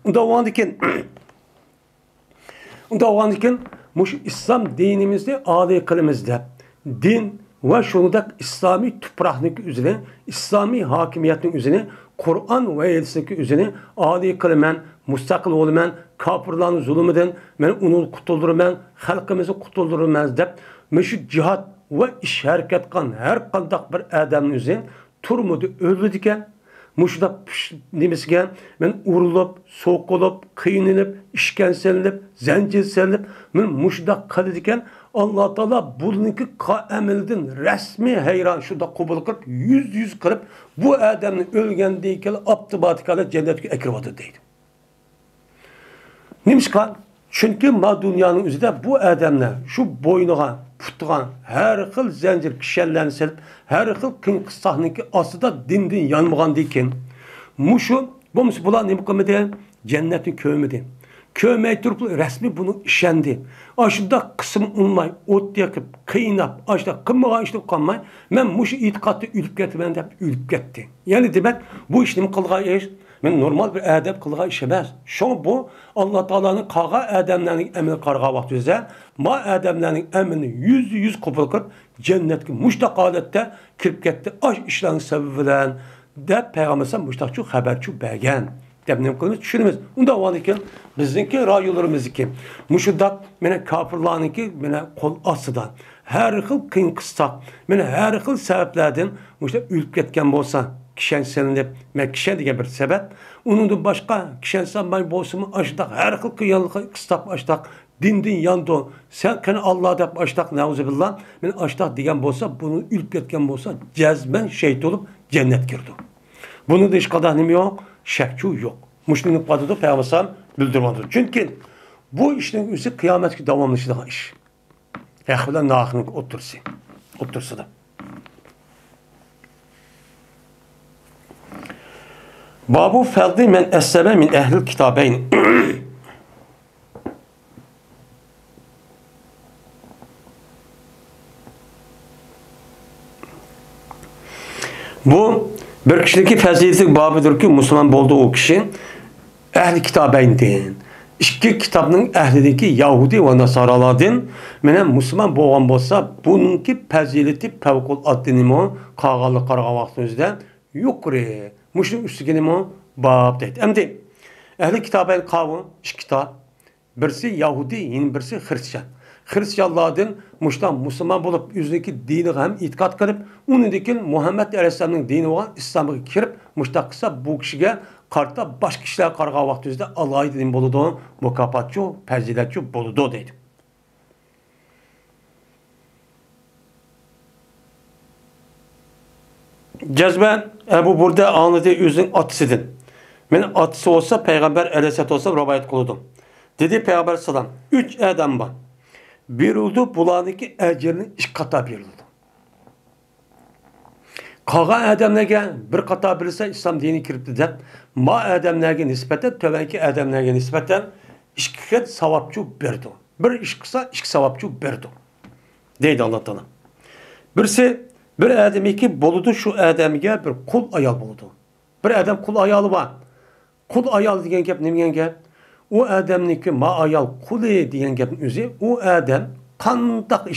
Onda oğandikin muş İslam dinimizde âli kılımızda din ve şundak İslami tupraqning üzerine, İslami hakimiyetning üzerine, Kur'an ve hadisning üzerine adi qilaman, mustaqil bo'laman, kafirlarning zulmidan men uni qutuldiraman, xalqimizni qutuldiraman deb, shu jihad ve ish harakat qilgan har qanday bir odamning o'zi turmudi o'ldi ekan. Muşda nimesiga men urilib, so'qilib, qiynalib, ishkansalinib, zanjirsalinib, men muşda qildi ekan. Allah Taala buniki amildan rasmiy hayron shunda qabul qilib, yüz qilib bu odamni o'lgandan keyin optimatikala jannatga akiribdi deydi. Nimishqa? Chunki ma dunyoning o'zida bu odamlar shu bo'yniga putgan her xil zanjir kishanlarni silib, her xil qiyin qissahniki ostida dindan yanmagandan keyin mushu bo'lmasa bular nima qilmadi? Jannatni ko'midi. Kömey turib rasmiy buni ishondi. Ashunda qism unmay, o't yoqib, qiynab, ashda qilmagan ishni qilmay, men mushu e'tiqodda o'lib ketaman deb o'lib ketdi. Ya'ni demak, bu ishni qilgan ish men normal bir adab qilgan ish emas. Shu bu Alloh taolaning qolgan odamlarning amini qarg'an vaqtida, ma odamlarning amini yüz qabul qilib, jannatga mushtaq holatda kirib ketdi. Ash ishlarning sababi bilan deb payg'ambar mushtaqchu xabarchu bergan. Deb nima qilamiz? Tushunamiz. Unda o'likin bizniki rayolarimizniki. Mushunda mena kafirlarniki mena qo'l ostidan har xil qiyin qissoq, mena har xil sabablardan mushda o'lib ketgan bo'lsa, kishan silinib, men kishan degan bir sabab, uningdan boshqa kishan sanmay bo'lsa-mu, ashda har xil qiyinlik qissoq ashda dindin yandı. Sen kana Allah deb ashda nauzubillah, men ashda degan bo'lsa, buni o'lib ketgan bo'lsa, jazman shahid bo'lib jannat kirdi. Buni hech qadar nima yo'q. Şekçu yok. Muşlunun padıda Peygamber bildirmadı. Çünkü bu işin üzü kıyametki devamlışıda iş. Ehvelen nahının otursa da. Babu feldi men essebe min ehlil kitabeyn. Bu bir kişideki faziletlik babıdır ki Müslüman oldu o kişi ehli kitabeyndir. İki kitabının ehlideki Yahudi ve Nasaralardan menen Müslüman boğan bolsa bununki fazileti fevkul addinimo kağalı qarğa vaqtımızda yuqri. Muşun üstüge nimo bab deydi. Emdi ehli kitabeyn qavı iki kitap. Birisi Yahudi, yine birisi Hristiyan. Hristiyanlardan muştan Müslüman bulup yüzündeki dini hem itikat kılıp onundaki Muhammed Aleyhisselam'ın dini olan İslam'a kirip muştan kısa bu kişiye kartta baş kişiler karga vaxtımızda Allah'ı din boludu, mukapatçı, faziletçi boludu deydi. Cezben Ebu burada anladığı yüzün atısıdır. Ben atısı olsa Peygamber Aleyhisselam olsa rivayet kılıyordum. Dedi Peygamber Sallam, 3 adam var. Bir oldu bulanıki ecrini 2 kata verildi. Kalan adamlarga bir kata verilse İslam dini kiripti de ma adamlarga nispeten tövenki adamlarga nispeten 2 kat savapçı verdi. Bir iş kısa 2 savapçı verdi. Deydi Allah Teala. Birisi bir adamı ki buludu şu adamga bir kul ayal buludu. Bir adam kul ayalı var. Kul ayal degan gap nima degan gap? O adamniki ma ayal kuli degan gapning o'zi o adam qandaq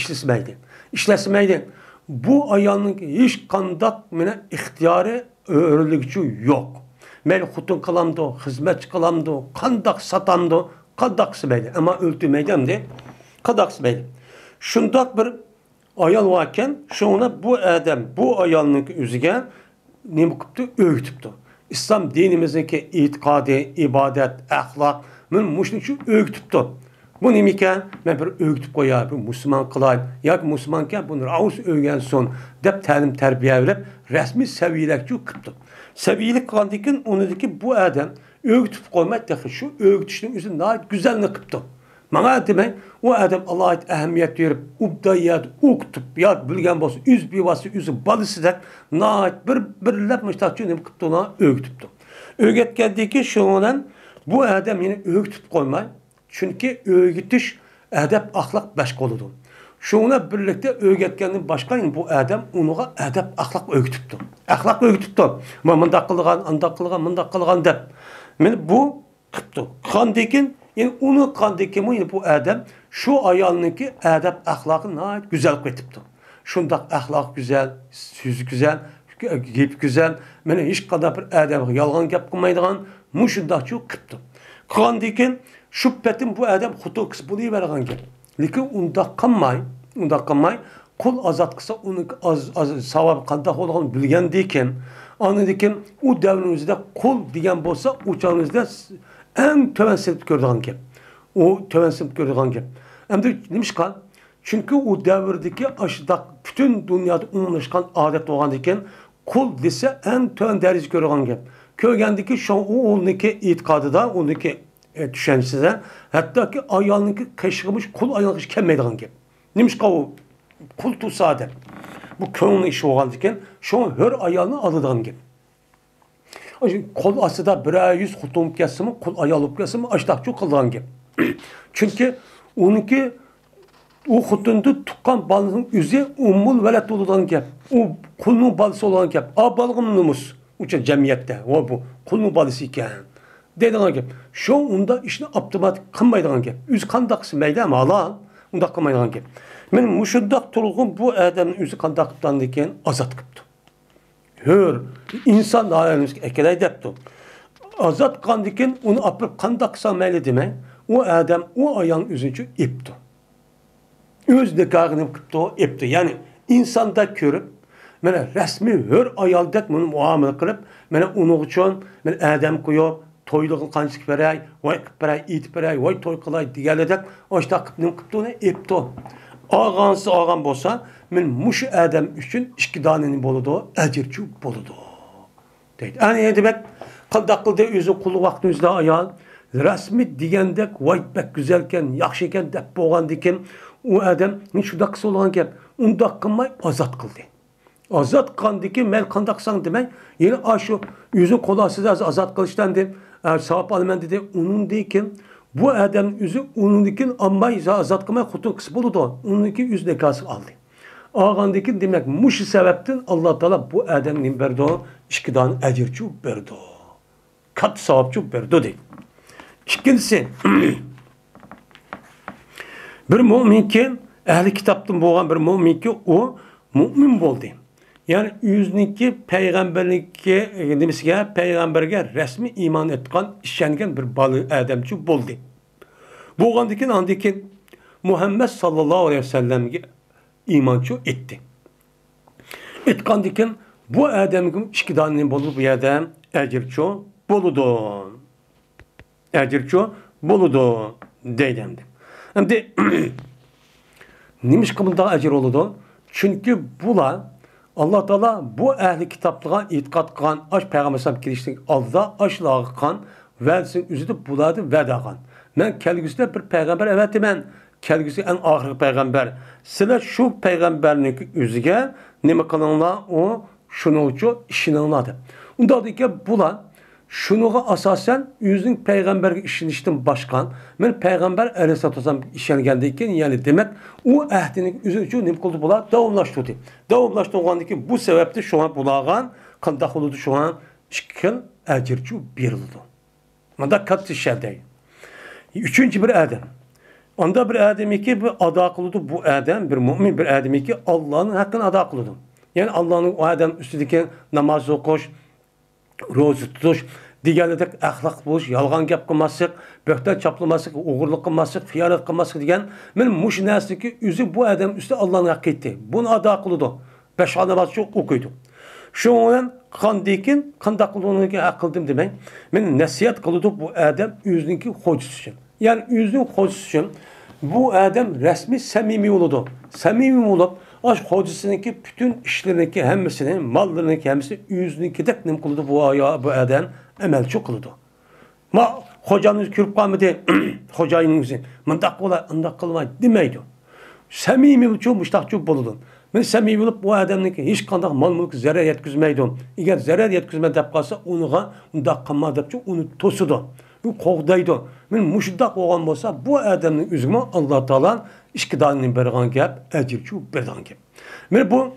ishlasmaydi. Bu ayalning hech qandaq meni ixtiyori o'rlikchi yo'q. Men xutun qilamdi, xizmat qilamdi, qandaq satamdi, qandaq qilmaydi. Ammo o'ltirmaydi, qandaq qilmaydi. Shundoq bir ayal varken şuna bu adam bu ayalning o'ziga nima qilibdi? O'gitibdi. İslam dinimizdeki itikadi, ibadet, ahlak, men muşun şu öğütüptü. Bu neyken ben bir öğütüp koyar, bir Müslüman kılayım, ya ki Müslümanken bunu raus öğren son, dep talim terbiye verip resmi seviyelikçi kıptı. Seviyelik kılandıkken onudaki bu adam öğütüp koymak da şu öğütüşün üzerine daha güzelini kıptı. Bana demek o adam Allah'a ait ehemmiyet verip ubdayat, uktup, yad bilgen bolsa, üz bivası, üzü balısı da naat birlep müştakçı ne kıptı ona öğütüptü. Öğütkendeki şundan bu adam yine öğütüp koymay. Çünkü öğütüş edep ahlak beş koludur. Şuna birlikte öğütkenin başka bu adam ona edep ahlak öğütüptü. Ahlak öğütüptü. Mındak kılgan, andak kılgan, mındak kılgan dep. Yani bu kıptı. Kandekin yani onu kandaki bu adam şu ayalınki edep ahlakını güzel kıtıptı. şundaq ahlak güzel, söz güzel, gep güzel. Mene hiç kadar bir adam yalgan gap qilmaydigan mushundaqçı qipti. Qilgandan şu petin bu adam xudo qis bo'lavergan gap. Lekin undaq qilmay, qul azat qilsa uni savob qanday bo'lganini bilgandan keyin, andan u davrimizda qul degan bo'lsa, o'chog'imizda eng to'van sinf ko'radigan gap. O to'van sinf ko'radigan gap. Endi nimishqa? Chunki u davrdagi ashudaq butun dunyoda umumlashgan odat bo'lgandan keyin qul desa eng to'van darajada ko'radigan gap. Ko'rgandiki shu o'niki e'tiqodida, o'niki tushunchasida, hattoki ayolniki qishg'imish qul ayolga kelmaydigan gap. Nimishqa u qul tursa deb. Bu ko'ngli ish bo'lgandan keyin shu hur ayolni oladigan gap. Qul ostida 100 xutum kesimi, qul ayol bo'lib kesimi, ashdaqchu qilgan gap. Chunki uniki u xutundu tuqqan balının üzü ummul velet oludan gap. O qulning balisi olan gap. A balığım numus. Uça cemiyette. O bu. Qulning balisi iken. Deydigan gap. Şu unda işini optimat qilmaydigan gap. Üz qandaq qilmaydi ama Allah unda qilmaydigan gap. Men mushundaq turg'un bu adamning o'zi qandaq qilgan ekan azat qilibdi. Hör inson alamimizga ekelay debdi. Azat qilgan ekan uni opib qandaq qilsa mayli demay, o adam o ayağın üzünçü ipti. Öz nikahını ipti. Yani insanda körüp, mene resmi hör ayaldek bunu muamele kılıp, mene onun için mene adam koyup, toyluğun kançık verey, vay kıpırey, it verey, vay toy kılay diyeledek, aşta kıptığını ipti. Ağansı ağan bolsa, men muş adam üçün işkidanının boludu, ecirçü boludu. Deydi. Yani demek, kaldakıldı özü kulu vaktimizde ayal, resmi degandek vay bek güzelken, yaxşıken dep bolgandiken o adam şunda qısa olan gap, unda qılmay azat qıldı. Azat qandikin mel qandaqsan demək, yeni aşu yüzü qolasız azat qılışdan deb, savab alman dedi, onun deyken bu adam yüzü onundikin ammay azat qılmay xutun qısı boludu. Onunki yüz nekası aldı. Ağandikin demək, muş sebepten Allah Teala bu adamın berdi, işkidan ecirçu berdi. Kat savabçu berdi deydi. İkincisi, bir mümin ki, ehli kitaptan boğan bir mümin ki, o mümin oldu. Yani yüzniki peygamberlikке, demişke, peygamberge resmi iman etken, işengen bir balı adamçı oldu. Boğandikin andikin Muhammed sallallahu aleyhi ve sellem'e imançı etti. Etkandikin bu adamın işkidanının bolu bu adam ecirçi boludu. Ecirçi boludu deydemdi. Hem de nimiş kımında ecir oludu? Çünkü bula Allah Teala bu ehli kitaplığa itikat kılan aş Peygamber sallam kirişlik aldıda aşlağı kan versin üzüdü buladı vedağın. Ben kelgüsüde bir peygamber evet ben kelgüsü en ahir peygamber. Sıra şu peygamberlik üzüge nime kılınla o şunu uçu işini anladı. Onda da ki bula şunuğa asasen yüzün peygamber işiniştin başkan. Men peygamber aleyhissalatu vesselam işengendeyken yani demek o ehdinin üzücü nim kıldı bula davamlaştırdı. Davamlaştı olgandaki bu sebepte şu an bulağan kandak oldu şu an şikil ecirçu birildi. Manda katı şerdey. Üçüncü bir adam. Onda bir ademi ki bir ada kılıdı bu adam bir mümin bir ademi ki Allah'ın hakkını ada kılıdı. Yani Allah'ın o adam üstündeki namaz okuş, rozu tutuş, diğerledek ahlak boş, yalgan gap kılmasık, böhten çaplamasık, uğurluk kılmasık, fiyaret kılmasık diyen, benim muş nesli ki yüzü bu adam üstü Allah'ın hakkı etti. Bunu ada kılıdı. Beş namaz çok okuydu. Şu an kandikin, kandak kıldığını ki akıldım demek, benim nasihat kılıdı bu adam yüzünki hocası için. Yani yüzün hocası için bu adam resmi samimi oldu. Samimi olup, aş hocasınınki bütün işlerindeki hemmisini, mallarındaki hemmisini yüzününki de nem kıldı bu adam emelçi kıldı. Ma hocanız kürüp kalmadı, hocayının yüzü. Mındak olay, andak kılmayı demeydi. Samimi olup, müştakçı buludun. Ben samimi olup bu adamınki hiç kandak mal mülk zarar yetkizmeydi. Eğer zarar yetkizme deyip kalsa onuğa undak kalma deyip onu tosudu. Bu kovdaydı. Men muşdak olgan bolsa bu adamın üzüme Allah Teala işkidanını bergan gap, ecirçu bergan gap. Men bu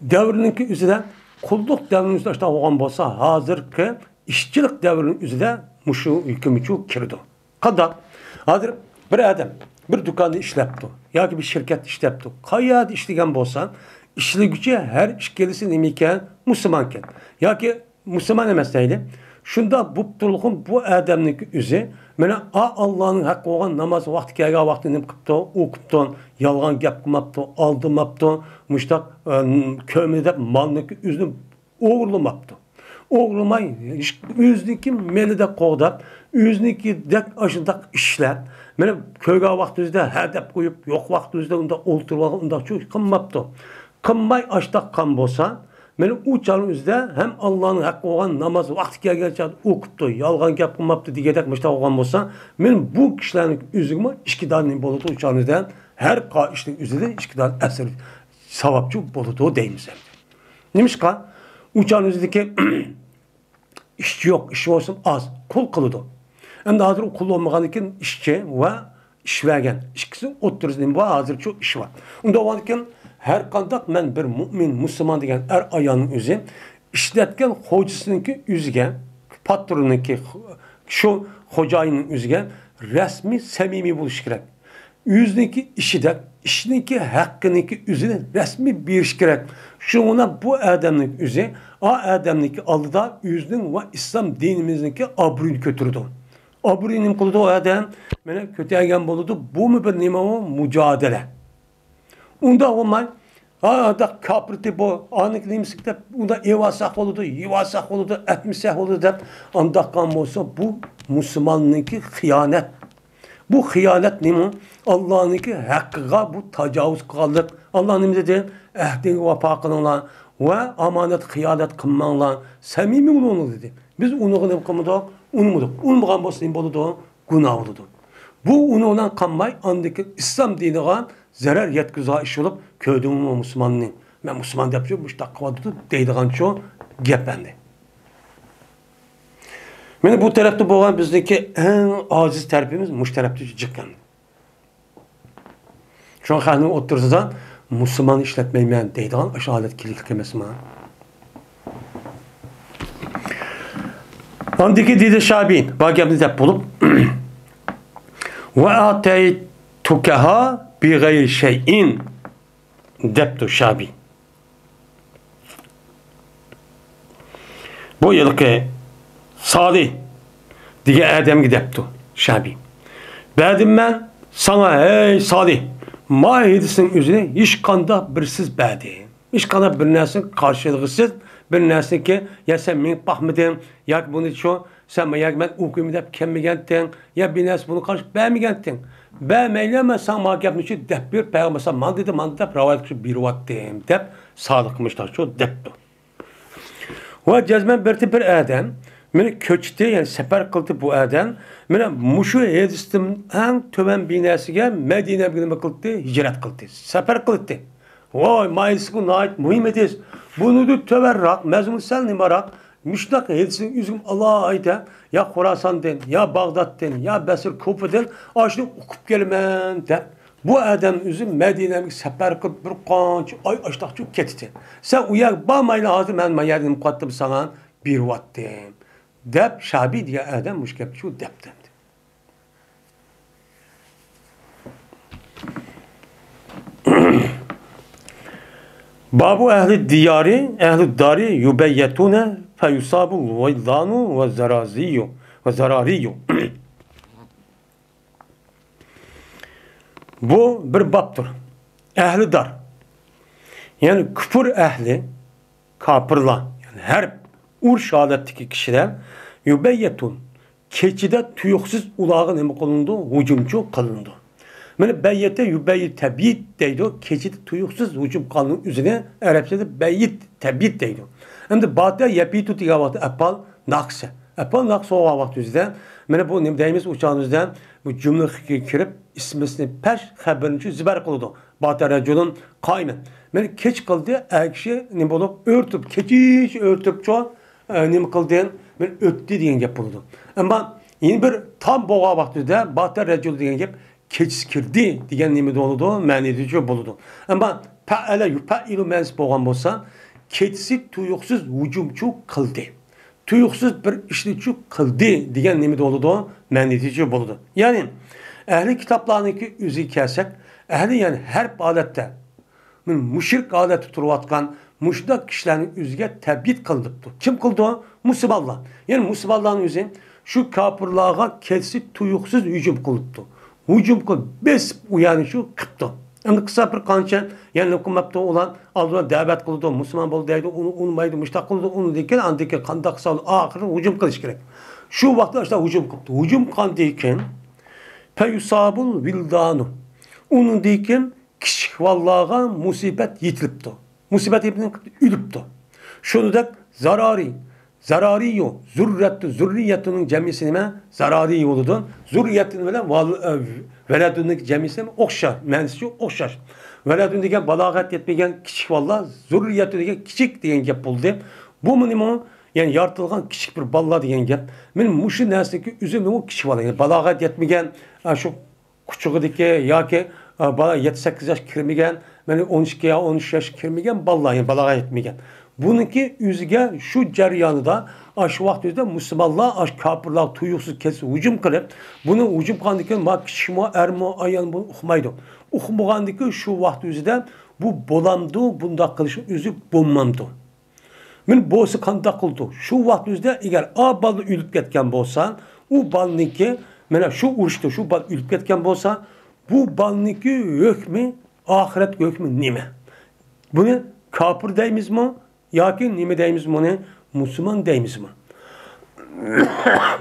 devrininki üzüde kulluk devrinin üzüde işte olgan bolsa hazırki işçilik devrinin üzüde muşu hükümçü kirdi. Kada hazır bir adam bir dükkanda işlepti. Ya ki bir şirket işlepti. Kayada işleyen bolsan, işlegücü her işkelisi nemeyken Müslümanken. Ya ki Müslüman emeseydi. Şunda bu turluğun bu adamın üzü, mana Allah'ın hakkı olan namaz vakti kelgan vaktini kıptı, okuptu, yalgan gap kılmaptı, aldırmaptı, muştak kömürde malını üzünü oğurlamaptı. Oğurlamay, yüzdeki melide kovdap, yüzdeki dek aşındak işler, mana köyga vaktimizde hedef koyup, yok vaktimizde onda olturmak, onda çok kılmaptı. Kılmay açtak kan bolsa, mana u çağımızda hem Allah'ın hakkı olan namaz vakti kelgancha okuptu, yalgan gap kılmaptı degedek muştak olgan bolsa, men bu kişilerin üzüme işkidarning boludu u çağımızda her işlik üzerinde işkidar eser savapçı boludu deymiz. Nimişka? Uçağınızdaki işçi yok, işçi olsun az, kul kılıdı. Hem de hazır kul olmadan için işçi ve işveren. İkisi oturursun, bu hazır çok iş var. Onda o vakitin her kandak men bir mümin, Müslüman degen er ayağının üzü, işletken hocasınınki üzge, patronunki şu hocayının üzge resmi, samimi buluş gerek. Yüzdeki işi de, işindeki hakkındaki üzüne resmi bir iş gerek. Şuna bu adamlık üzü, o adamlık aldıda yüzünün ve İslam dinimizdeki abruyunu götürdü. Abruyunu kıldı o adam, bana kötü egen buludu, bu mu bir nima mücadele. Onda olmay, da kapriti bu, anlık neymişlikte, onda evasak oludu, yivasak oludu, etmişsak oludu da, andakan olsa bu Müslümanlık hıyanet. Bu hıyanet neymi? Allah'ınki hakkıga bu tacavuz kıldık. Allah ne dedi? Ehdini vefa kılınlar ve amanet hıyanet kılmanlar. Samimi onu dedi. Biz onu kılmadık, unutmadık. Unutmadan basın boludu, günah oldu. Bu onunla kanmay andaki İslam dinine zarar yetkiza iş olup köydüğün Müslümanın. Ben Müslüman yapıyorum, müştakka dedi, deydiğin çoğu gependi. Mene bu tarafta boğan bizdeki en aziz terpimiz müşterepti çıkan. Şu an hanım otursa Müslüman işletmeyen deydiğin aşağılet kilik kemesi mi? Andaki dedi Şabi'nin bakiyamını dep bulup ve ateytukeha bi gayri şeyin deptu Şabi. Bu yılki Salih diye Adem gideptu Şabi. Bedim ben sana hey Salih mahidisinin üzerine hiç kanda birsiz bedi. Hiç kanda bir nesin karşılıksız bir nesin ki ya sen min bakmadın ya bunu şu sen ya ben okuyayım dep kemmigentin ya bir nes bunu karşı beğenmigentin. Beğenmeyleme sen mahkemeci dep bir peygamber man dedi dep ravayet bir vattim dep sağlıkmışlar şu deptu. Ve cezmen bir Adem meni köçtü yani sefer kıldı bu adam. Meni muşu hedistim en töven binasıga Medine bilme kıldı, hicret kıldı. Sefer kıldı. Vay mayısku nait mühim ediz. Bunu da töverrak, mezmun sel nimarak müştak hedisin üzüm Allah ayda ya Khorasan'dan ya Bağdat'tan ya Besir Kufa'dan aşını okup gelmen der. Bu adam üzüm Medine'ye sefer kılıp bir kanç ay açtakçı ketdi. Sen uyak bağmayla hazır ben mayerdim mukattım sana bir vattim. Dep Şabi diye adam müşkepçu deptendi. Babu ehli diyari, ehli dari yubeyyetune feyusabu veydanu ve zaraziyu ve zarariyu. Bu bir babdır. Ehli dar. Yani küfür ehli, kapırlar. Yani her urşadetteki kişiler yubeyyetun. Keçide tüyüksüz ulağın emi kılındı, hücumcu kılındı. Yani beyyete yübeyyit tebiyit deydi. Keçide tüyüksüz hücum kılındı. Üzerine Arapçada beyyit tebiyit deydi. Hem de batı yepitu diye vakti epal nakse. Epal nakse o vakti üzerinde. Yani bu deyimiz uçağınızda bu cümle kirip ismini peş haberini ziber kıldı. Batı reculun kaymen. Yani keç kıldı. Ekşi ne bulup örtüp keçiş örtüp çoğu ne kıldı? Ben öttü diyen yapıldı. Ama yine bir tam boğa vaktinde Batı recul diyen yap keçiskirdi diyen nemi doludu, manedici buludu. Ama pa'ale yupa'ilu mens boğan bolsa keçisi tuyuksuz hücumçu kıldı. Tuyuksuz bir işliçi kıldı diyen nemi doludu, manedici buludu. Yani Ehli kitaplarınki üzü kelsek, ehli yani her adette, müşrik adeti turvatkan, müşrik kişilerin üzüge tebbit kıldıptı. Kim kıldı o? Müslümanlar. Yani Müslümanların üzü şu kapırlığa kelsi tuyuksuz hücum kılıptı. Hücum kılıp, bes uyanışı kıptı. Yani kısa bir kança, yani hükümette olan Allah'a davet kıldı, Müslüman bol deydi, onu unmaydı, müştak kıldı, onu deyken, andaki kandak sağlı, ahırı hücum kılış gerek. Şu vakti işte hücum kıldı. Hücum kan deyken, feyusabul vildanu. Onun deyken, kişi vallaha musibet yitilipti. Musibet yitilipti. Şunu da zarari yok. Zürriyetinin cemisine zarari yoludur. Zürriyetinin veledünün cemisine okşar. Mensi okşar. Veledündeki balagat yetmegen küçük valla zürriyetindeki küçük diyen gep buldu. Bu minimum yani yaratılgan küçük bir balla diyen gep. Benim muşu nesli üzümün o küçük valla. Yani balagat yetmegen şu küçüğüdeki ya ki bala 7-8 yaş kirmegen, yani 12 ya 13 yaş kirmegen balla yani balagat yetmegen. Bununki üzge şu ceryanı da şu vaxtda Müslümanlar kapırlar tuyuksuz kesi hücum kılıp bunu hücum kandıkken ma kişimo ermo ayan bunu okumaydı. Okumagandaki şu vaxt üzüde bu bolamdı bunda kılışın üzü bulmamdı. Men bosu kanda kıldı. Şu vaxt üzüde eğer balı ülüp ketken bolsa o balniki mena şu uruştu şu bal ülüp ketken bolsa bu balniki hükmü ahiret hükmü nime? Bunu kapır deymiz mi? Ya ki nime deymiz mi onu? Müslüman deymiz mi?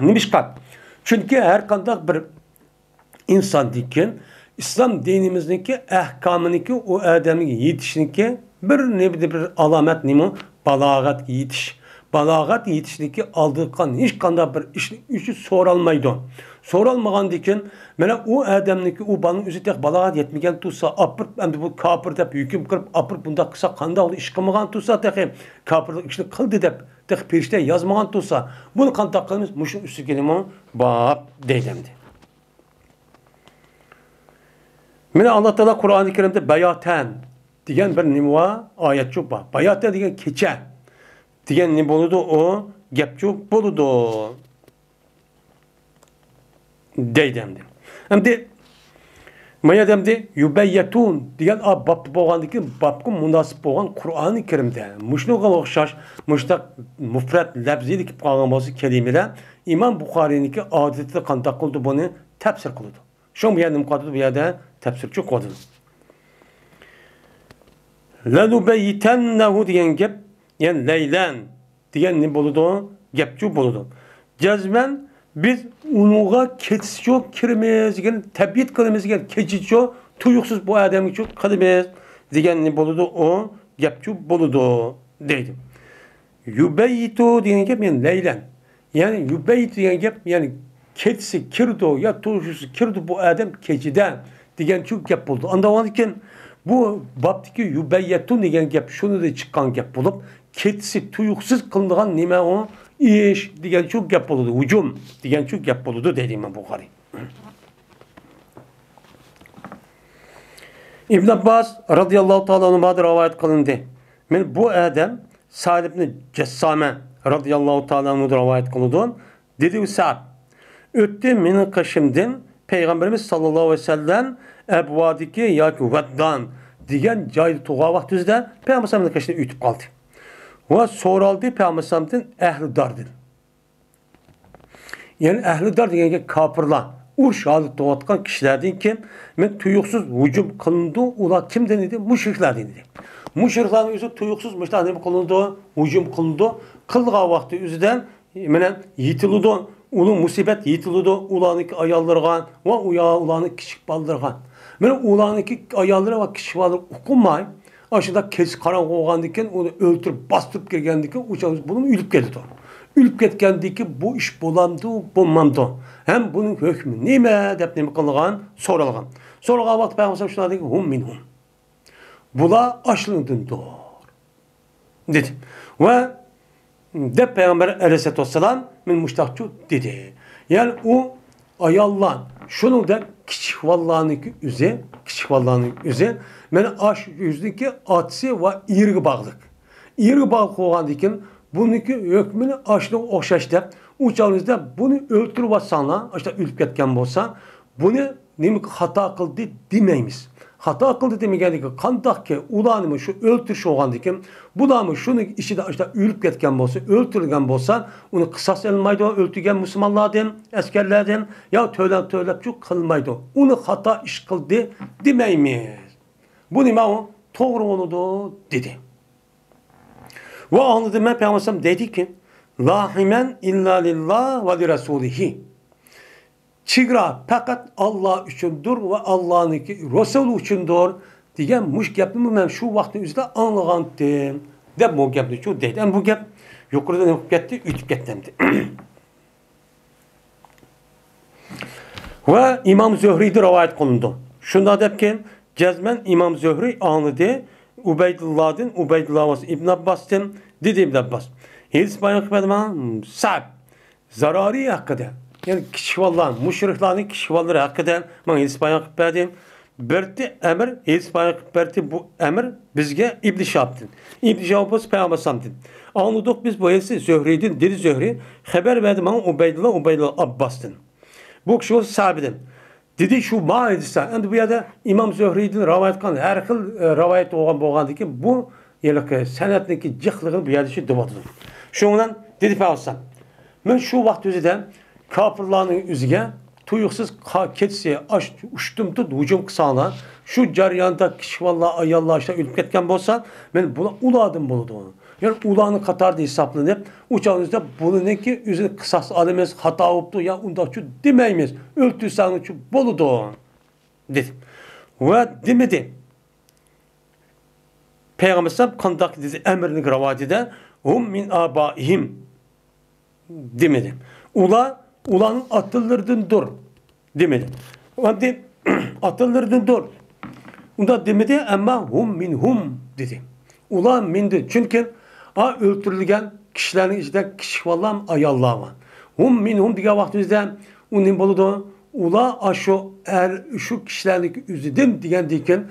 Nimişkat. Çünkü her kandak bir insan diken İslam dinimizdeki ehkamındaki o adamın yetişindeki bir alamet nime? Balagat yetiş. Balagat yetişindeki aldığı kan hiç kandak bir işi soralmaydı. Soralmagan diken mena o adamniki o banın üzü tek balagat yetmegen tutsa apır hem bu kapır dep hüküm kırıp apır bunda kısa kanda ol iş kılmagan tutsa tek kapırlık işini kıldı dep tek perişte yazmagan tutsa bunu kan takkınız muşun üstü kelime bab deydemdi. Mena Allah Teala Kur'an-ı Kerim'de beyaten diyen bir nimva ayet çok var. Beyaten diyen keçe diyen ne boludu o gep çok boludu. Deydemdi. Hem de maya demdi yubeyyetun diyen bab boğandaki babkın münasip boğan Kur'an-ı Kerim'de muşnuğa okşaş muştak müfret lebzilik bağlaması kelimeler İmam Bukhari'ninki adeti kandak kıldı bunu tefsir kıldı. Şu bir kadıdı bir yerde tefsirçi kodu. Lenubeyitennehu diyen gep yani leylen diyen ne buludu? Gepçu buludu. Cezmen biz unuğa keçiço kirmezgen tabiat kılmazgen keçiço tuyuksuz bu adamı çok kılmaz diyen boludu o yapçu boludu dedim. Yubeyitu diyen gep yani leylen. Yani yubeyitu diyen gep yani keçisi kirdo ya tuyuksuz kirdo bu adam keçiden diyen çok gep buldu. Andavanken bu babdaki yubeyyetun diyen gep şunu da çıkan gep bulup keçisi tuyuksuz kılındıgan nime o İş diyen çok gap boludu. Hücum diyen çok gap boludu dediğim ben Bukhari. İbn Abbas radıyallahu ta'ala anh'a rivayet kılındı. Men bu adam Sa'd ibn Cessame radıyallahu ta'ala anh'a rivayet kılındı. Dedi Sa'd öttü menin kaşımdan Peygamberimiz sallallahu aleyhi ve sellem ebvadiki yaki veddan diyen caydı tuğa vaktizde Peygamberimizin kaşını ütüp kaldı. Ve soraldı Peygamberimizden ehli dardır. Yani ehli dar diyen kapırlar. Urş adı doğatkan kişilerden ki men tuyuksuz hücum kılındı. Ula kim denildi? Müşrikler denildi. Müşriklerin yüzü tuyuksuz müşrikler kılındı. Hücum kılındı. Kıldığı vakti yüzüden menen yitildi. Ulu musibet yitildi. Ulanık ayallargan ve ulanık küçük baldırgan. Men ulanık ayalları ve küçük baldırgan okunmay. Aşağıda kes karan olgandiken onu öldürüp bastırıp gelgendiken uçağımız bunu ülüp geldi. Ülüp ketgendiki bu iş bolamdı, bulmamdı. Hem bunun hükmü nime dep nime kılgan, sorulgan. Sorulgan vakti Peygamber şuna dedi ki hum minhum. Bula aşılındındır. Dedi. Ve de Peygamber aleyhissalatü vesselam min müştakçu dedi. Yani o ayallan şunu da küçük vallahınki üze men aş yüzdeki atsı ve irgi bağlık. İrgi bağlık olan diken bununki hükmünü aşlı okşaştı. Uçağınızda bunu öldürüp atsanlar, işte ülüp ketken bolsa, bunu demek hata kıldı demeymiz. Hata kıldı demegendik kandak ki ulanımı şu öldürüş olgandikin bulamı şunu işi işte ölüp ketken bolsa, öldürülgen bolsa onu kısas elmaydı öldürgen Müslümanlardan, askerlerden ya tölepçü kılmaydı. Onu hata iş kıldı demeymiz. Bu nima o? Doğru oludu dedi. Ve anladım ben Peygamber dedi ki lahimen illa lillah ve li rasulihi. Çıgra fakat Allah üçündür ve Allah'ın Resulü üçündür diyen muş gapni ben şu vaktin üzerinde anlagandım. De bu gapni şu deydi. Bu gap yukarıdan yapıp gitti, ütüp gettemdi. Ve İmam Zöhri'de rivayet kılındı. Şunda dep ki cezmen İmam Zöhri anladı. Ubeydullah İbn Abbas'ın dedi İbn Abbas. Hiç bayan kıpedime sahip. Zarari hakkıda. Yani kişivalların, müşriklerin kişivalları hakkıda ben hiç bayan kıpedim. Berti emir, hiç bayan kıperti bu emir bizge İbn Şahab'dın. İbn Şahab'ız Peygamber Sam'dın. Anladık biz bu hepsi Zöhri'din, dedi Zöhri. Haber verdi bana Ubeydullah Abbas'dın. Bu kişi olsa sahibidir. Dedi şu ma'edisa. Yani bu yerde İmam Zöhri'nin rivayet kılan her xil rivayet olgandı ki bu yerlik senetindeki cıhlığın bu yerde şu dıvatıdır. Şundan dedi Peygamber. Ben şu vakit üzerinde kafirlerin üzerine tuyuksuz keçsi uçtum tut hücum kısana şu caryanda kişi vallahi ayallah işte ölüp ketken bolsa ben buna uladım buludu onu. Yani ulanı katardı hesaplanıp uçağınızda bunun ki üzerine kısas alemez hata oldu ya onda şu demeyimiz. Öldürsen şu boludu dedi. Ve demedi. Peygamber sallallahu kandak dedi emrini gravadide hum min abaihim demedi. Ulanın atılırdın dur demedi. Ve atılırdın dur. Onda demedi ama hum min hum dedi. Ulan mindi. Çünkü öldürülgen kişilerin içinde kişi vallahi ayallah var. Hum min hum diye vaktimizde onun boludu. Ula şu kişilerin üzüldüm diyen diken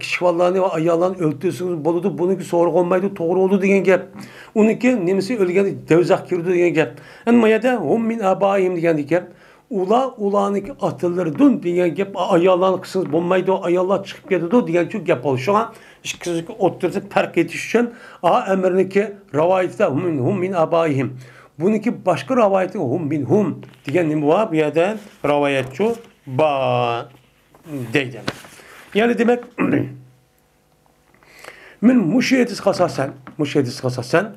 kişi vallahi ve ayallahın öldürsünüz boludu. Bununki soru olmaydı doğru oldu diyen gep. Onunki nemisi ölgen devzak girdi diyen gep. Yani mayada hum min abaihim diyen diken. Ulanıki atılırdın diyen gep ayallahın kısınız bulmaydı o ayallah çıkıp geldi diyen çok gep oldu. Şu an kızı oturtup terk etiş için emriniki rivayette hum min abaihim. Bununki başka rivayette hum min hum diyen ne var bir yerden rivayetçi deydi. Yani demek min müşehidis kasasen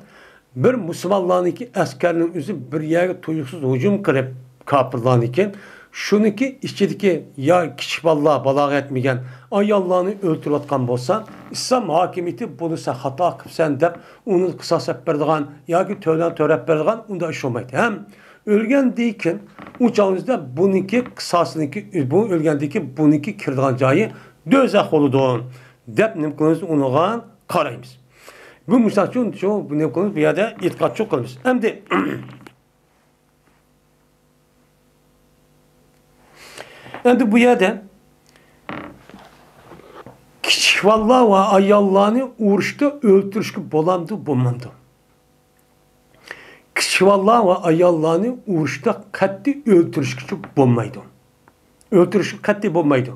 bir Müslümanların askerinin üzü bir yere tuyuksuz hücum kırıp kapırlan iken şununki içindeki ya kişi vallahi balağa etmeyen ayallahını öldürüyotgan bolsa İslam hakimiyeti bununsa hata kıpsen dep onu kısas ep berdiğen ya ki törep berdiğen onda iş olmaydı. Hem ölgen deyken uçağınızda bununki kısasınınki bu ölgendeki bununki kirdiğen cayı dözak oludu. Dep nemkınız onuğa karayımız. Bu müstahçın çoğu bu nemkınız bir yerde itikat çok kılmış. Hem de yani bu yerde kişi vallahi ve ayallahını uğraştı öldürüşkü bolandı bulmandı. Kişi vallahi ve ayallahını uğraştı katli öldürüşkü bulmaydı. Öldürüşkü katli bulmaydı.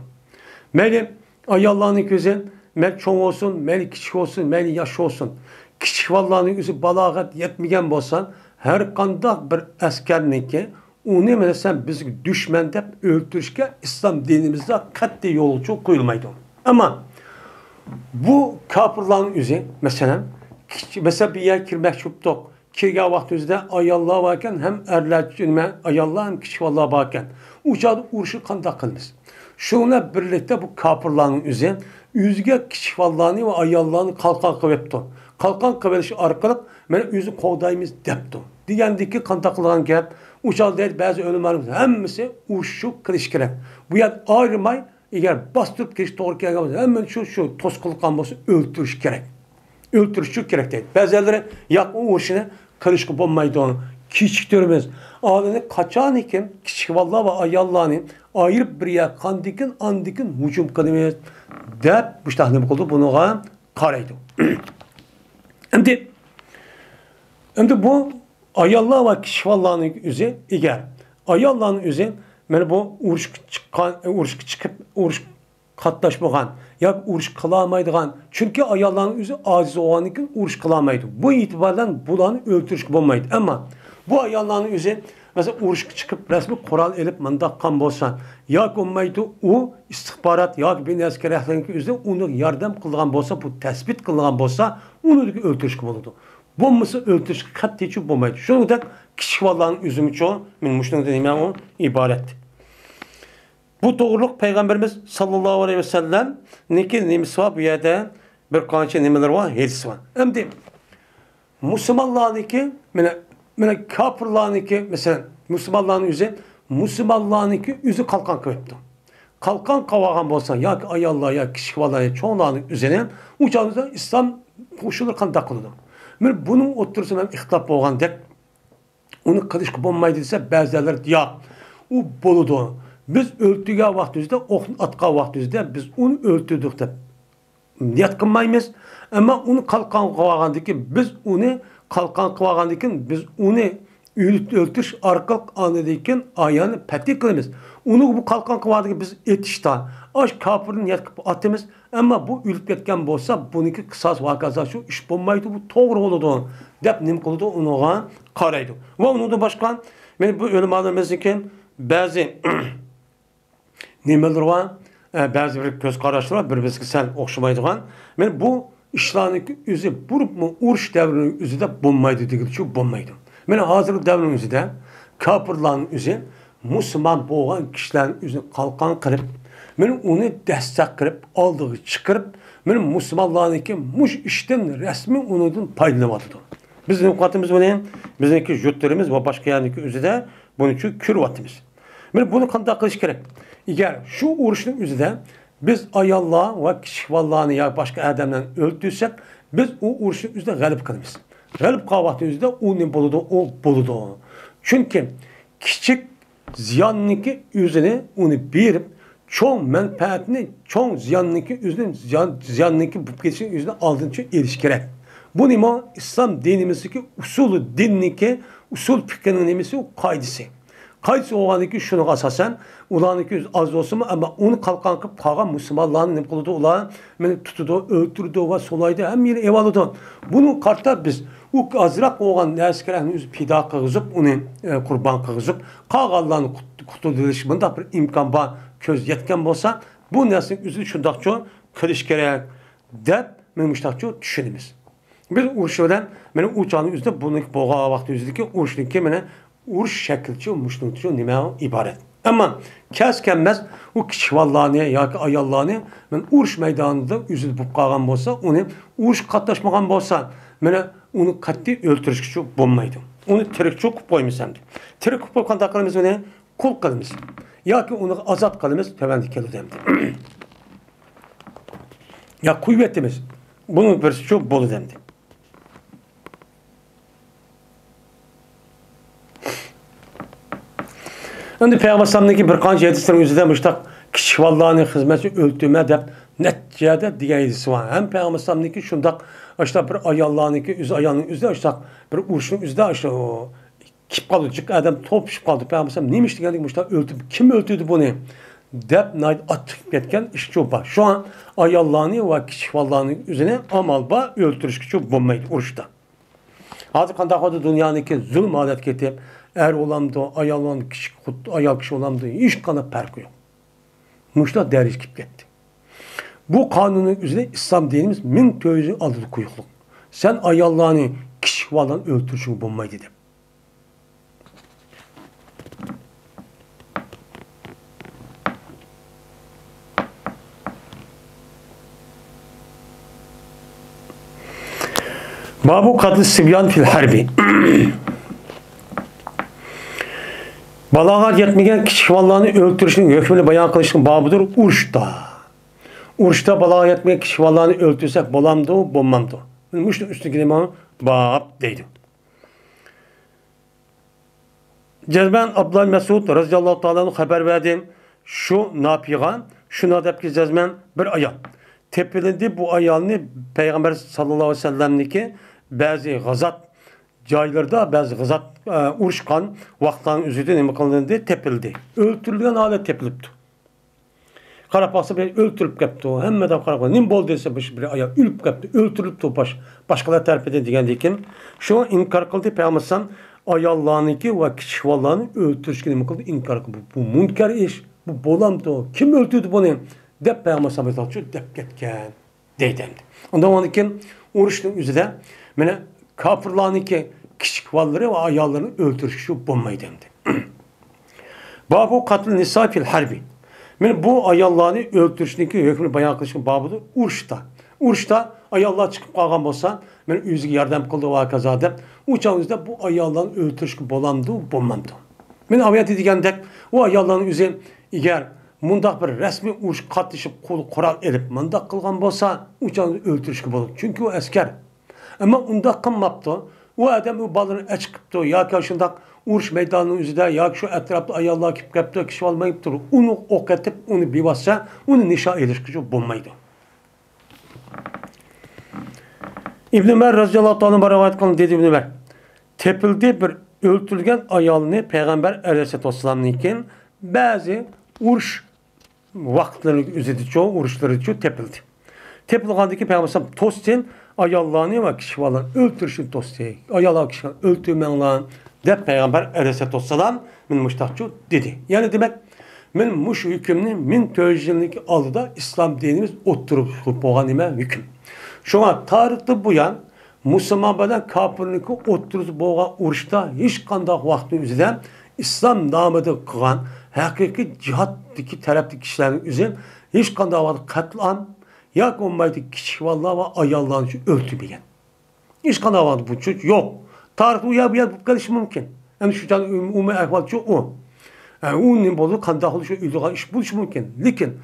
Meli ayallahını güzel, mel çoğun olsun, mel küçük olsun, mel yaş olsun. Kişi vallahını üzü balağat yetmeyen bolsan her kandak bir askerninki onu mesela biz düşman deyip öldürüşke İslam dinimizde katli yolu çok koyulmaydı. Ama bu kapırların üzeri mesela bir yer kirmek çuptuk. Kirga vaktimizde ayallah varken hem erler cünme ayallah hem kişi vallahi varken uçağı uğraşı kandak kılmış. Şununla birlikte bu kapırların üzeri yüzge kişi vallahını ve ayallahını kalkan kıvepti. Kalkan kıveliş arkalık ben yüzü kovdayımız depti. Diyendeki kantaklılan gel uçağı değil bazı ölümlerimiz hemmisi uçuşu kılış gerek. Bu yer ayrımay eğer bastırıp kiriş doğru gelmez hemen şu toskuluktan olsa öldürüş gerek. Öldürüşü gerek değil. Bazıları yakma uğraşını kırışkı bulmaydı onu. Küçüktürümüz. Ağabeyini kaçan iken kişi vallahi ve ayallahını ayırıp bir yer andikin hücum kılımız deyip bu tahnim oldu bunu karaydı. Şimdi bu ayallah ve kişi vallahının üzeri eğer ayallahının üzeri mana bu urush chiqib urush qatnashmagan yoki urush qilolmaydigan, chunki ayollarning o'zi ojiz bo'lgandan keyin urush qilolmaydi. Bu e'tibordan bularni o'ltirishga bo'lmaydi. Ammo bu ayollarning o'zi mesela urushga chiqib rasmiy qurol elib mundaq qilgan bo'lsa, yoki bo'lmaydi u istixborot yoki bir askarlikning o'zi uni yordam qilgan bo'lsa, bu tasbit qilgan bo'lsa, uni o'ltirishga bo'ladi. Bo'lmasa o'ltirishga qat'iy bo'lmaydi. Shuningdek, kichik bolalarning o'zim uchun men shunday nima u iborat. Bu to'g'riliq payg'ambarimiz sallallohu alayhi vasallam nimasi bor bu yerda bir qancha nimalar bor, hadis bor. Endi musulmonlarniki mana kafirlarniki mesela Müslümanlarniki o'zi qalqon qilibdi. Qalqon qilgan bo'lsa yoki ayollar yoki kichik bolalar, cho'nglarning o'zini u joyda islom qo'shilib qanday qiladi. Mana buning o'rtasida ham ixtilof bo'lgandek uni qilishga bo'lmaydi desa, ba'zilar yo'q, u bo'ladi. Biz o'ltirgan vaqtimizda, o'qni atgan vaqtimizda biz uni o'ltirdik deb niyat qilmaymiz. Ammo uni qalqon qilgandan keyin biz uni o'ltirish orqali anidan ayani pati qilamiz. Uni bu qalqon qilgandan biz etishda osh kofirni niyat qilib atamiz. Ammo bu o'lib ketgan bo'lsa, buniki qisos voqeasi shu ish bo'lmaydi, bu to'g'ri bo'ladi deb nim qiladi, unga qaraydi. Va undan boshqa men bu o'limalarimizniki ba'zi nimalar var, ba'zi bir ko'z qarashlar var, bir-biriga sal o'xshamaydigan. Men bu ishlarning o'zi buribmi urush davrining o'zida bo'lmaydi degicha bo'lmaydi. Mana hozirgi davrning o'zida kofirlarning o'zi musulmon bo'lgan kishilarning o'zini qalqon qilib, men uni dastak qilib, oldiga chiqarib, men musulmonlarniki mush ishdan rasmiy unidan foydalanyapti. Bizning qatimiz bilan, bizniki yurtlarimiz va boshqa yerning o'zida buning uchun ko'ryapmiz. Men buni qanday qilish kerak? Eğer şu urushning o'zida biz ayollar va kichik bolalarni yoki boshqa odamlarni o'ldirsek, biz u urushning o'zida g'alib qilamiz. G'alib qilgan vaqtimizda u nima bo'ladi? U bo'ladi. Chunki kichik ziyonniki o'zini uni berib, cho'ng manfaatni, cho'ng ziyonniki o'zini ziyonniki bo'lib ketishini o'zida oldincha erish kerak. Bu nima? İslam dinimizdagi usuli dinniki, usul fikrining nimasi, u qoidasi. Qaysi olganiki şunu asasen, ulaniki az olsun ama onu kalkan kıp kalan Müslümanların ne kılıdı ulan, beni tutudu, öldürdü ve solaydı, hem yeri evalıdı. Bunu kartta biz, o azrak olan neskerenin yüzü pida kığızıp, onu kurban kığızıp, kağallarını kutulduğu bunda bir imkan var, köz yetken olsa, bu neslin yüzü şundakça kırış gerek de, ben müştakça düşünümüz. Biz uğraşıdan, benim uçağının yüzünde bunu boğa vakti yüzündeki uğraştığım ki, urush şekilçi muşnutçu nima ibaret. Ama keskenmez o kichik bolalarni yoki ayollarni men urush maydonida üzülüp qolgan bo'lsa, uni urush qatnashmagan bo'lsa, mana uni qat'iy o'ltirishga bo'lmaydi. Uni tirikchi qilib qo'ymiz endi. Tirik qilib qanday qilamiz uni? Qul qilamiz. Yoki uni ozod qilamiz, tavandi keladi endi. Ya quvvetimiz. Buni bir shu bo'ladi endi. Endi Peygamber'deki bir qancha hadislerin yüzünden müştak kichik bolalarning xizmati o'ltirma deb neticede degan hadisi var. Hem Peygamber'deki şundak işte bir ayollarniki ayolning o'zida işte bir urushning o'zida işte kip qoldi, adam topishib qoldi. Peygamber neymiş deganlik müştak o'ltirdi. Kim o'ltirdi buni? Deb atib ketgan ish bor. Şu an ayollarning va kichik bolalarning o'zini amal bor o'ltirishga bo'lmaydi urushda. Hozir qanday qoldi dunyoniki zulm odat ketib, er olamdı, ayol kişi olamdı, hiç kanı farkı yok. Muşta deriş kip gitti. Bu kanunun üzerine İslam dinimiz min tözü alıdı kuyukluk. Sen ayollarını kişi olan öldürüşün bulmayı dedim. Babu kadın sibyan fil harbi. Balağa yetmegen kichik bolalarni o'ltirishning hukmini bayon qilishning bobidir urushda. Urushda balağa yetmegen kichik bolalarni o'ltirsak bo'lamdi, bo'lmamdi. Mushning ustiga nima bob deydi. Jazman Abdullah Mas'ud radhiyallohu ta'ala xabar berdi. Şu nafigan, shuna debki jazman bir ayol. Tepilindi bu ayolni Peygamber sallallohu alayhi vasallamniki ba'zi g'azot joylarda bazı g'izat urushgan vaqtlarning o'zida nima qilindi? Tepildi. O'ltirilgan holat tepilibdi. Qarab baksa bir öldürüp kaptı o. Hemmeden qarab nim bol dese bir ayağı ülüp kaptı, öldürüp başkalar terpede degendikin. Şu an inkar kıldı peygambersan ayallarınki ve kişivallarını öldürüşki nima kıldı? İnkar kıldı. Bu münker iş. Bu bolamdı o. Kim öldürdü bunu? Dep peygambersan bir talçı dep ketken. Deydemdi. Ondan ondan oruçluğun üzerinde mene kafirlarınki kişivalları ve ayallarını öldürüşü bulmayı demdi. Babu katl nisa fil harbi. Yani bu ayallarını öldürüşündeki hükmünü bayan kılışın babıdır. Urşta ayallar çıkıp kalgan olsa, ben üzüge yardım kıldı o kazada. Uçağımızda bu ayalların öldürüşü bolamdı, bulmamdı. Ben aviyat edigendek, o ayalların üzerine eğer mundak bir resmi uruş katışıp kolu kural edip mundak kılgan olsa, uçağımızda öldürüşü bulur. Çünkü o asker. Ama undak kılmaptı. O adam o balını çıkıptı. Ya ki şundak uruş meydanının üzerinde ya ki şu etrafta ayallar kip kaptı, kişi olmayıp durur. Onu ok etip, onu bir bassa, onu nişa ilişkisi bulmaydı. İbn-i Ömer radıyallahu anh'ın rivayet kılın dedi İbn-i Ömer. Tepildi bir öldürülgen ayalını Peygamber aleyhisselatü vesselam'ın bazı uruş vaktleri üzerinde çoğu uruşları çoğu tepildi. Tepilgandaki Peygamber tostin ayallarını ve kişivallarını öldürüşün tosti. Ayallar kişivallarını öldürmenler de Peygamber aleyhisselatü vesselam min müştahçu dedi. Yani demek min muş hükümünü min tözcülünü alıda İslam dinimiz oturup boğan hüküm. Şuna tarihte bu yan Müslüman beden kapırlık oturup boğan uruşta hiç kandak vakti üzerinden İslam namıda kılan hakiki cihattaki tarafdaki kişilerin üzerinde hiç kandak vakti katlan yak olmaydı kişi vallahi ve ayallarını öldürmeyen. Hiç kandak vakti bu çocuk yok. Tarihte uya bu karışım mümkün. Yani şu can umumi ehval çok o. Yani onun bolu kandaklı şu öldürülen iş bu iş mümkün. Lakin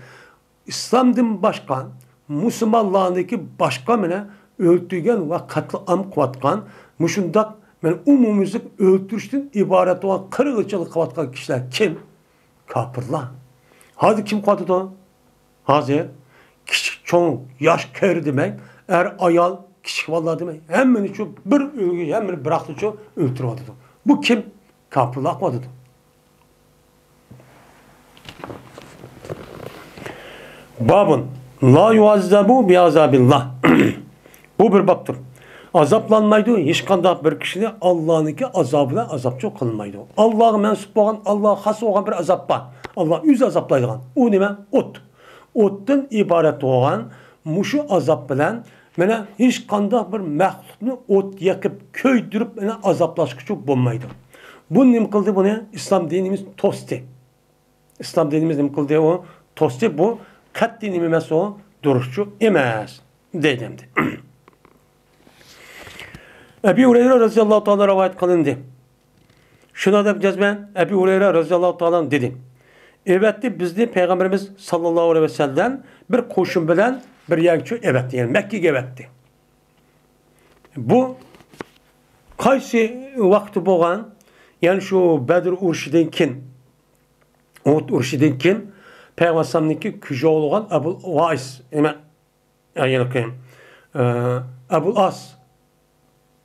İslam'dan başka Müslümanlarındaki başka mene öldürgen ve katliam kıvatkan müşündak yani umumizlik öldürüşten ibaret olan kırıkçılık kıvatkan kişiler kim? Kapırlar. Hadi kim kıvatıdı o? Hazır. Küçük, çoğun, yaş kör demek. Eğer ayal, kişi vallahi demek. Hemen şu bir ülkeyi hemen bıraktı şu öldürüyordu. Bu kim? Kapırlar kıvatıdı. Babın la yuazzabu bi azabillah. Bu bir baptır. Azaplanmaydı. Hiç kandak bir kişinin Allah'ınki azabına azapçı kılmaydı. Allah'a mensup olan, Allah'a has olan bir azap var. Allah yüz azaplaydı. O ne? Ot. Ottan ibaret olan muşu azap bilen mene hiç kandak bir mehlukunu ot yakıp köydürüp mene azaplaşkıcı bulmaydı. Bu ne kıldı bunu? İslam dinimiz tosti. İslam dinimiz ne kıldı o? Tosti bu. Kat dinimi mesela o duruşçu emez. Dedimdi. Ebu Hureyre radıyallahu ta'ala rivayet kılındı. Şuna da yapacağız ben. Ebu Hureyre radıyallahu ta'ala dedi. Evet bizde Peygamberimiz sallallahu aleyhi ve sellem bir koşun bilen bir yerçi evetti. Yani Mekke'ye evetti. Bu kaysi vakti boğan yani şu Bedir urşidinkin Uhud urşidinkin Peygamber sallallahu küçük olan Ebu Vaiz Ebu As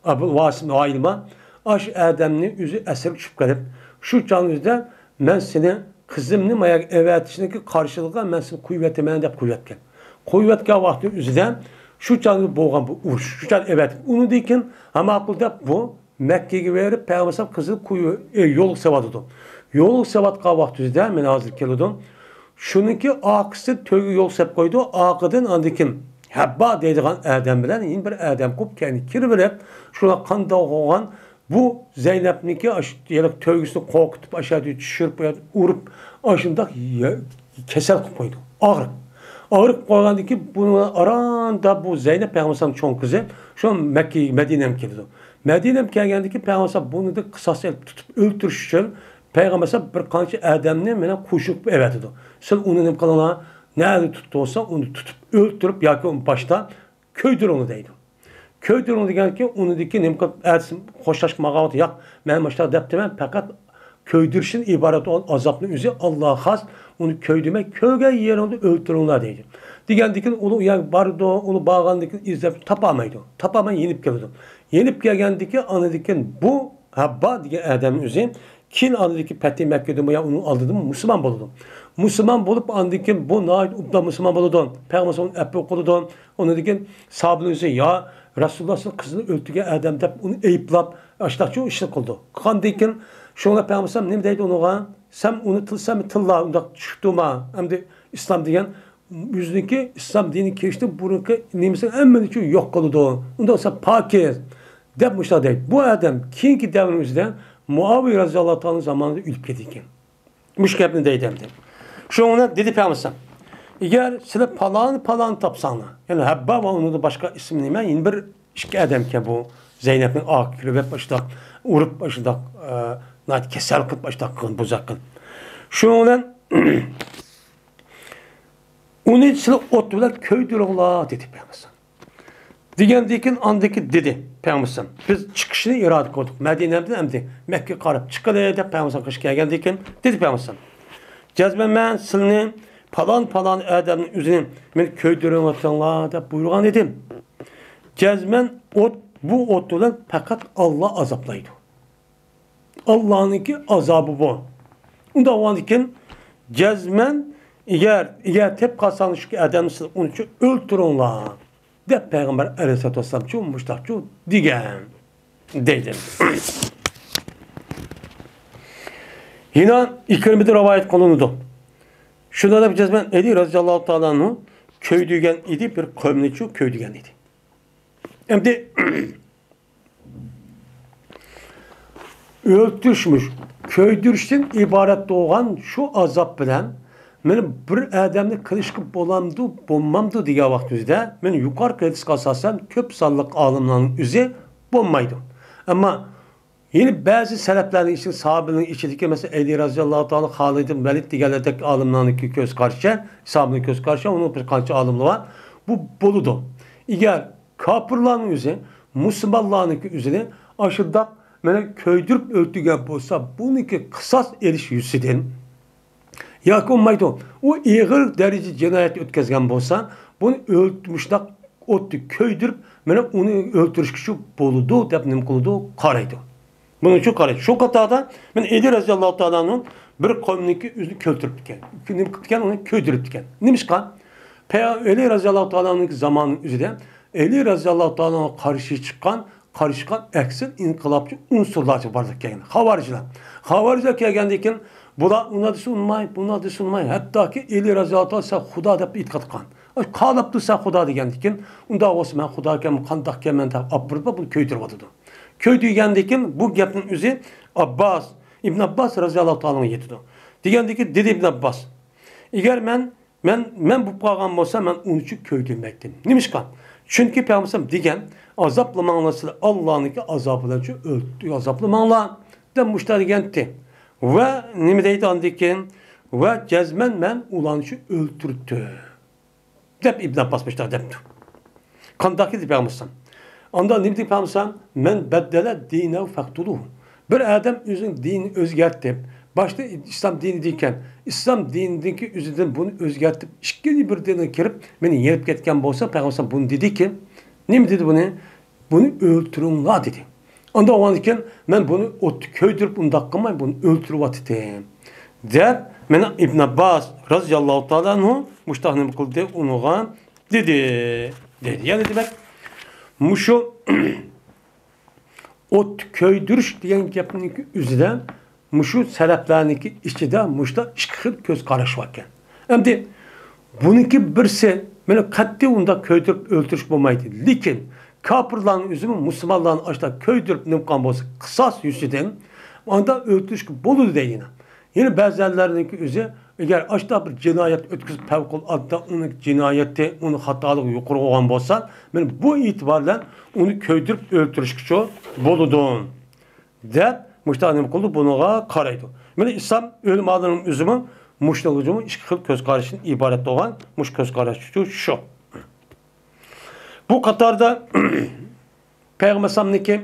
Ebu Vasim ailma aş Adem'ni yüzü esir çıkıp gelip şu canlıda ben seni kızımın ayak evetişindeki karşılıkla ben seni kuvvetime de kuvvetken. Kuvvetke vakti üzerinde şu canlı boğan bu uğuş. Şu canlı evet. Onu dikin ama akılda bu Mekke'ye verip Peygamber kızı yoluk sevadıdı. Yoluk sevat vakti üzerinde ben hazır keliyordum. Şununki akısı tövü yol sep koydu. Akıdın andikin Hebba dediğin Adem bilen yine bir Adem kup kendi kirverip şuna kanda olan bu Zeynep'ninki yelek tövgüsünü korkutup aşağı düşürüp uğrup aşında kesel kup koydu. Ağrık. Ağrık koygandı ki bunu aranda bu Zeynep Peygamber'in çoğun kızı şu an Medine'm geldi. Medine'm geldi ki Peygamber bunu da kısas el tutup öldürüş için Peygamber bir kançı Adem'ne mene kuşup evet dedi. Sen onun ne kalana nerede tuttu olsa onu tutup öldürüp ya ki onu başta köydür onu deydi. Köydür onu deyken ki onu deyken nemkat ersin hoşlaşma mağavatı yak ben başta deptemem fakat köydürüşün ibaret olan azaplı üzü Allah'a has onu köydüme köyge yerinde öldürünler deydi. Degandikin uni yani bardı, uni bağgandikin izlep tapamaydı. Tapamay yenip geldi. Yenip gelgendiki anadikin bu Habba degan adamın özü kin andiki Fethi Mekke'de ya onu aldım Müslüman buldu. Müslüman bulup andikin bu nait ubda Müslüman buldu. Peygamber'in epi okudu. Onu dikin sahabının özü ya Resulullah'ın kızını öldürgen adam dep onu eyıplap açtakçı işini kıldı. Kandikin şuna Peygamber ne deydi ona? Sen onu tılsam tılla unda çıktığıma hem de İslam diyen yüzündeki İslam dini keçti burunki nemisin emmeni için yok kıldı. Onda olsa pakiz depmişler değil. Bu adam kinki devrimizde Muaviye radıyallahu anh'ın zamanında ülüp gidikken. Müşkebini deydim. Şuna dedi Peygamber eğer size palan tapsana yani Habba ve onun da başka ismini ben yine bir iki adam ki bu Zeynep'in akülü ve başta urup başında kesel kıt başta kın buzak kın. Şuna onu size otlular köydürüyorlar dedi Peygamber. Digendikin andaki dedi Peygamber. Biz çıkışını irade koyduk. Medine'den hem de Mekke qarab çıkalı da Peygamber kış gelgendikin dedi Peygamber. Cezben ben silni palan adamın üzerine men köydürüyorum atlanlar da buyurgan edim. Cezmen bu otlular fakat Allah azaplaydı. Allah'ınki azabı bu. Onda o andikin cezmen eğer tep kasanış ki adamsın onun için öldürünler. De Peygamber Aleyhisselatü Vesselam çoğunmuşlar çoğun digen dedim. Yine ikrimide rivayet konunudu. Şuna da bileceğiz ben Eli Raziyallahu Teala'nın köy dügen idi bir kavmini köy dügen idi. Hem de öldürmüş köydürüşten ibaret doğan şu azap bilen benim bir adamni kılışkı bolamamdı diye vaktimizde ben yukarı kredisi kasasan köp sallık alımlarının üzeri bombaydı. Ama yine bazı sebeplerin için sahabenin içindeki mesela Eli Raziyallahu Teala Halid-i Velid diğerlerdeki alımlarının göz karşı, sahabenin göz karşı onun bir kança alımlı var. Bu boludu. Eğer kapırların üzeri, Müslümanların üzeri aşırıda beni köydürüp öldürgen olsa bununki kısas eriş yüzüden yakınmaydı. O ağır derece cinayet ötkazgan olsa bunu öldürmüşler ottu köydürüp beni onu öldürüş kişi boludu, depnim kılıdı, karaydı. Bunun için karaydı. Şu katada ben Eli Raziyallahu Teala'nın bir kavmindeki yüzünü köldürüp diken. Diken onu köydürüp diken. Neymiş kan? Eli Raziyallahu Teala'nın zamanının üzerinde Eli Raziyallahu Teala'na karışkan eksil inkılapçı unsurlar vardır ki. Havariciler. Havariciler ki geldikken buna da sunmay. Hatta ki Eli Raziyallahu Teala sen Huda da itikat kan. Kalaptı sen Huda diyendikken onda olsun ben Huda kem kandak kemen ta abırba bunu köydürüp atıdı. Köy diyendikken bu gapın üzeri İbn Abbas Raziyallahu Teala'na yetdi. Diyendikken dedi İbn Abbas. Eğer ben bu bağım olsa ben onun için köy demektim. Neymiş kan? Çünkü Peygamber diyen azaplamanlasıyla Allah'ın ki azaplanıcı öldü. Azaplamanla da müşteri geldi. Ve nimedeydi andikken ve cezmen men ulanıcı öldürdü. Dep İbn Abbas müşteri depti. Kandaki di Peygamber. Anda nimedi Peygamber men beddele dine faktuluhu. Bir adam özün dini özgertip başta İslam dini deyken İslam dinindeki üzerinden bunu özgertip işkili bir dine kirip beni yenip ketken bolsa Peygamber bunu dedi ki ne mi dedi bunu? Bunu öldürün la dedi. Anda o andikken ben bunu köydürüp bunu dakikamayım bunu öldürüp atıdım. Der men İbn Abbas Raziyallahu Teala'nın müştahını kıldı onu dedi. Yani demek muşu köydürüş diyen yapının üzerinde muşu sebeplerindeki içinde muşta işkil göz karış varken. Hem de bununki birisi beni katli onda köydürüp öldürüş bulmaydı. Lakin kapırların üzümü Müslümanların açta köydürüp nimkan bolsa kısas yüzüden onda öldürüş bolu deyine. Yine bazılarındaki üzü eğer açta bir cinayet ötküzüp fevkul adda onun cinayeti, onun hatalığı yukarı olan bolsa ben bu itibarla onu köydürüp öldürüş kişi boludun. De müştahinem kulu buna karaydı. Yani İslam ölüm adının üzümü muştalıcımı işkil göz karışının ibaret olan muş göz karışı şu. Bu Katar'da Peygamber Sam'daki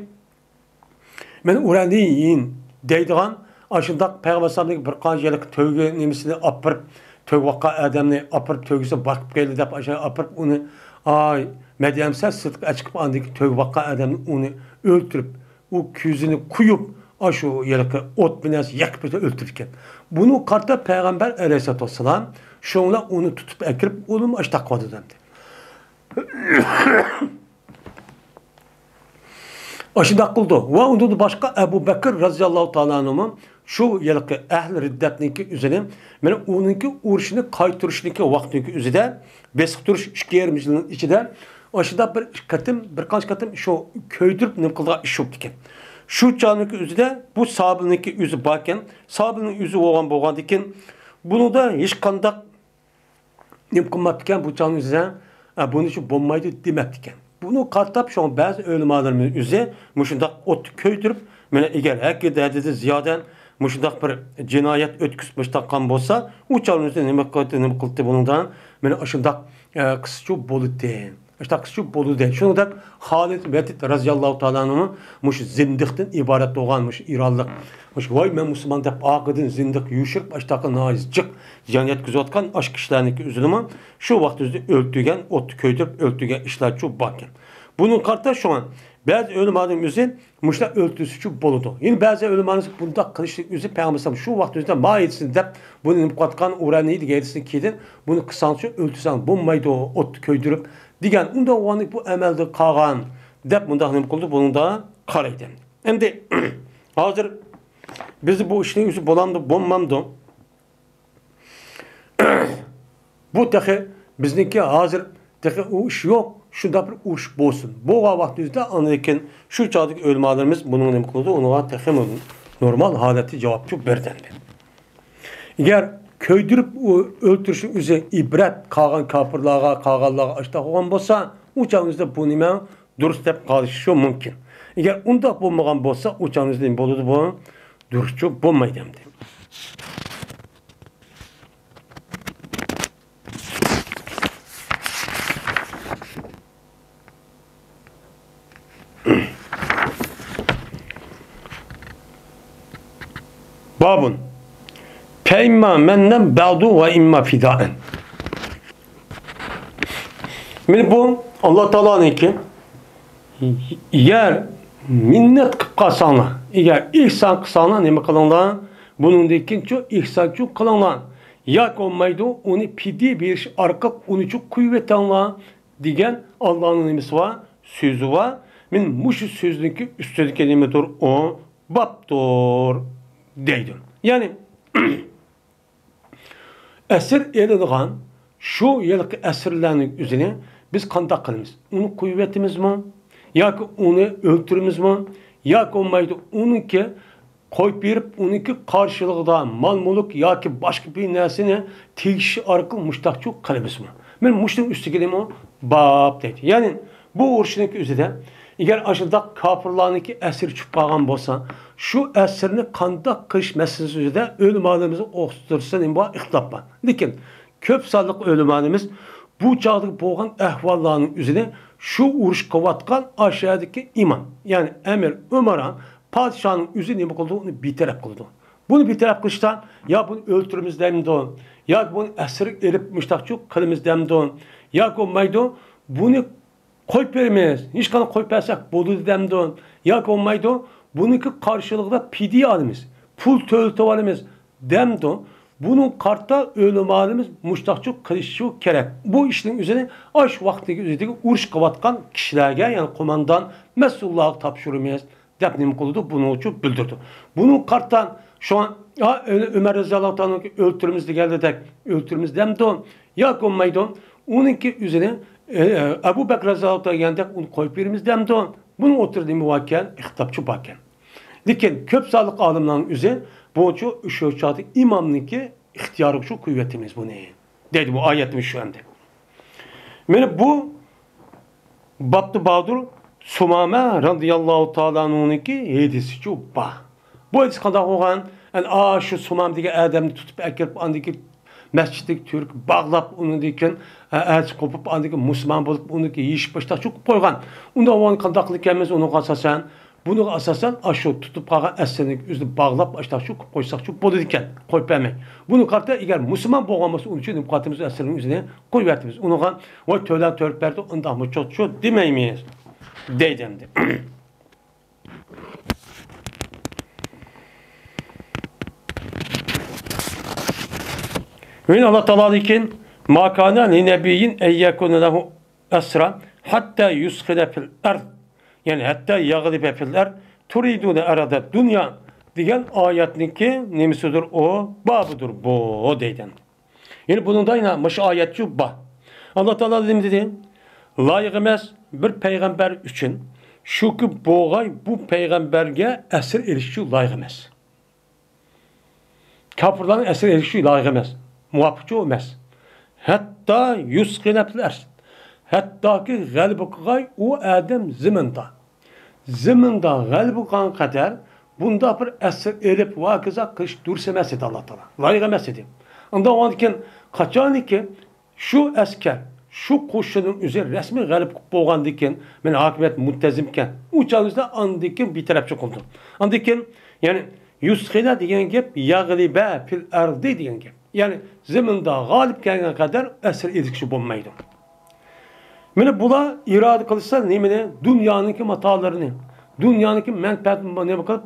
ben öğrendiğim deydiğin aşında Peygamber Sam'daki bir kanjelik tövbe nemisini apırıp tövvakka adamni apırıp tövgüse bakıp geldi dep aşağı apırıp onu ay medyamsel sıdk açıp andaki tövvakka adamni onu öldürüp o küzünü kuyup aşı yerine ot binası yakıp öldürürken. Bunu kartta Peygamber Aleyhisselatü Vesselam şunla onu tutup ekirip onu aç takvadı demdi. Aşıda kıldı. Ve ondan başka Ebu Bekir radıyallahu ta'ala anh'ın şu yılki ehl riddetninki üzerine yani onunki uğraşını kaytırışınki vaktindeki üzerinde besik iki yerimizin içinde aşıda birkaç katım şu köydürüp ne kıldığı iş yok diken. Şu çağındaki üzerinde bu sahabınınki yüzü bakken sahabının yüzü olan diken bunu da hiç kandak ne kılmak diken bu çağının üzerinde bunun için bombaydı demek diken. Bunu kartap şu an bazı ölümalarımız üzerinde muşundak ot köydürüp yani eğer hakikaten dedi ziyaden muşundak bir cinayet ötküsmüş takkan bolsa uçağın üzerinde ne kıldı bundan yani aşındak kısıcı boludu. İşte kısıcı boludu. Şunu da Halid Velid radıyallahu ta'ala anh'ın muş zindikten ibaret doğanmış İranlık. Muş vay men Müslüman dep ağıdın zindik yuşup aştaki nazicik cinayet güzotkan aşk işlerindeki üzülümü şu vakit üzerinde öldürgen ot köydürüp öldürgen işler çok bakın. Bunun kartta şu an bazı ölüm adamın üzerinde muşlar öldürüsü çok boludu. Yine bazı ölüm adamın bunda kılıçlık üzerinde Peygamber şu vakit üzerinde mahiyesin dep bunun katkan uğranıydı gerisini kidin bunu kısansın öldürsen bombaydı o ot köydürüp digen unda oğanlık bu emelde kalan dep bunda hanım kıldı bunun da karaydı. Hem de hazır bizi bu işin yüzü bolandı bombamdı. Bu tehe bizimki hazır tehe o iş yok. Şunda bir uş bolsun. Bu vaktimizde anlayken şu çağdaki ölümalarımız bunun ne kıldı ona tehe normal haleti cevapçı berdendi. Eğer köydürüp o öldürüşün üzerine ibret kalan kapırlığa, kağallığa açta olan bolsa uçağınızda bu nime dürüst hep kalışışı mümkün. Eğer onda bulmagan bolsa uçağınızda boludu bu dürüstçü bulmayı demdi. Babun Peyma menden ba'du ve imma fidaen. Şimdi bu Allah Teala'nın ki yer minnet kıpkasana eğer ihsan kısana ne mi kılınlar bunun dekin çok ihsan çok kılınlar yak olmaydı onu pidi bir arka onu çok kuvvet anla diyen Allah'ın nimesi var sözü var min muşu sözünki üstelik kelimedir o baptor deydim. Yani esir eliğen şu yılki esirlerin üzerine biz kandak kılımız. Onu kuvvetimiz mi? Ya ki onu öldürümüz mü? Ya ki olmaydı onunki koyup verip onunki karşılığında mal muluk ya ki başka bir nesine tegişi arkalı muştakçı kılımız mı? Ben muştakçı üstü geleyim o bab dedi. Yani bu uğraşındaki üzerinde eğer aşırıda kapırlarındaki esir çıpağın bolsa şu esirini kandak kış meselesi üzerinde ölüm halimizi okustursa bu ihtilaf var. Lakin köp sallık ölüm halimiz bu çağdaki boğan ehvallarının üzerine şu uğraş kovatkan aşağıdaki imam yani Emir Ömer'an padişahın üzerine ne oldu onu bir taraf kıldı. Bunu bir taraf kılıştan ya bunu öldürümüz demdi ya bunu esir erip müştakçı kılımız demdi ya olmaydı bunu koyup vermeyiz. Hiç kanı koyup versek bolu demdi ya olmaydı bununki karşılığında pidi alımız pul töltü alımız demdi. Bunun kartta ölüm halimiz muştakçı kılıççı gerek. Bu işin üzerine aş vaktindeki üzerindeki uğraş kavatkan kişilerge yani komandan mesullahı tapşırmayız. Depnim kılıdı bunu uçup bildirdi. Bunun karttan şu an ya Ömer Rıza'lı Allah'ın öldürümüzde geldi de öldürümüz demdi on. Ya konmaydı on. Onunki üzerine Ebu Bekir Rıza'lı geldi onu koyup birimiz demdi on. Bunu oturduğu muvakken ihtilafçı bakken. Lakin köp sağlık alımlarının üzerine bu şu çağda imamlık ihtiyarı şu kuvvetimiz bu ne? Dedi bu ayetimiz şu anda. Yani bu Babdı Badur Sumame radıyallahu ta'ala anh'unki hadisi şu ba. Bu hadis kadar olan yani şu Sumam diye Adem'i tutup ekip andaki mescidlik Türk bağlap onu diken az kopup andaki Müslüman bulup onu ki iş başta çok koygan. Onda olan kandaklık gelmez onu kasasan Bunu asasen aşı tutup kalan essenin yüzünü bağlap açta şu koysak şu bodu diken koyup vermek. Bunu kartta eğer Müslüman boğaması onun için imkatımız essenin yüzüne koyuvertimiz. Onu kan o tölen törp verdi ondan mı çok çok demeyiz. Deydemdi. Ve Allah Teala dikin ma kana li nebiyyin en yekun lehu esra hatta yuskhila fil ard. Yani hatta yagribe fil ard turidune arada dünya diyen ayetninki nemisidir o babıdır bu deyden. Yani bunun da yine başı ayet şu ba. Allah Teala dedi layık emas bir peygamber için şu ki boğay bu peygamberge esir erişi layık emas. Kafirlerin esir erişi layık emas. Muvaffıkçı olmaz. Hatta yuskhila fil ard. Hatta ki galib kılgay o adam ziminde. Ziminde galib kılgan kadar bunda bir esir erip vakıza kış dursemez edi Allah Teala. Layık emez edi. Onda o anken kaçan ki şu asker, şu koşunun üzeri resmi galip boğan diken, men hakimiyet muntezimken, uçağımızda andiken bir tarafçı oldu. Andiken yani yuskhila diyen gep yaglibe fil ardi diyen gep. Yani ziminde galip gelene kadar esir edikşi olmaydı. Mene bula irade kılırsa nemine dünyanınki matalarını, dünyanınki menfaatini ne bakıp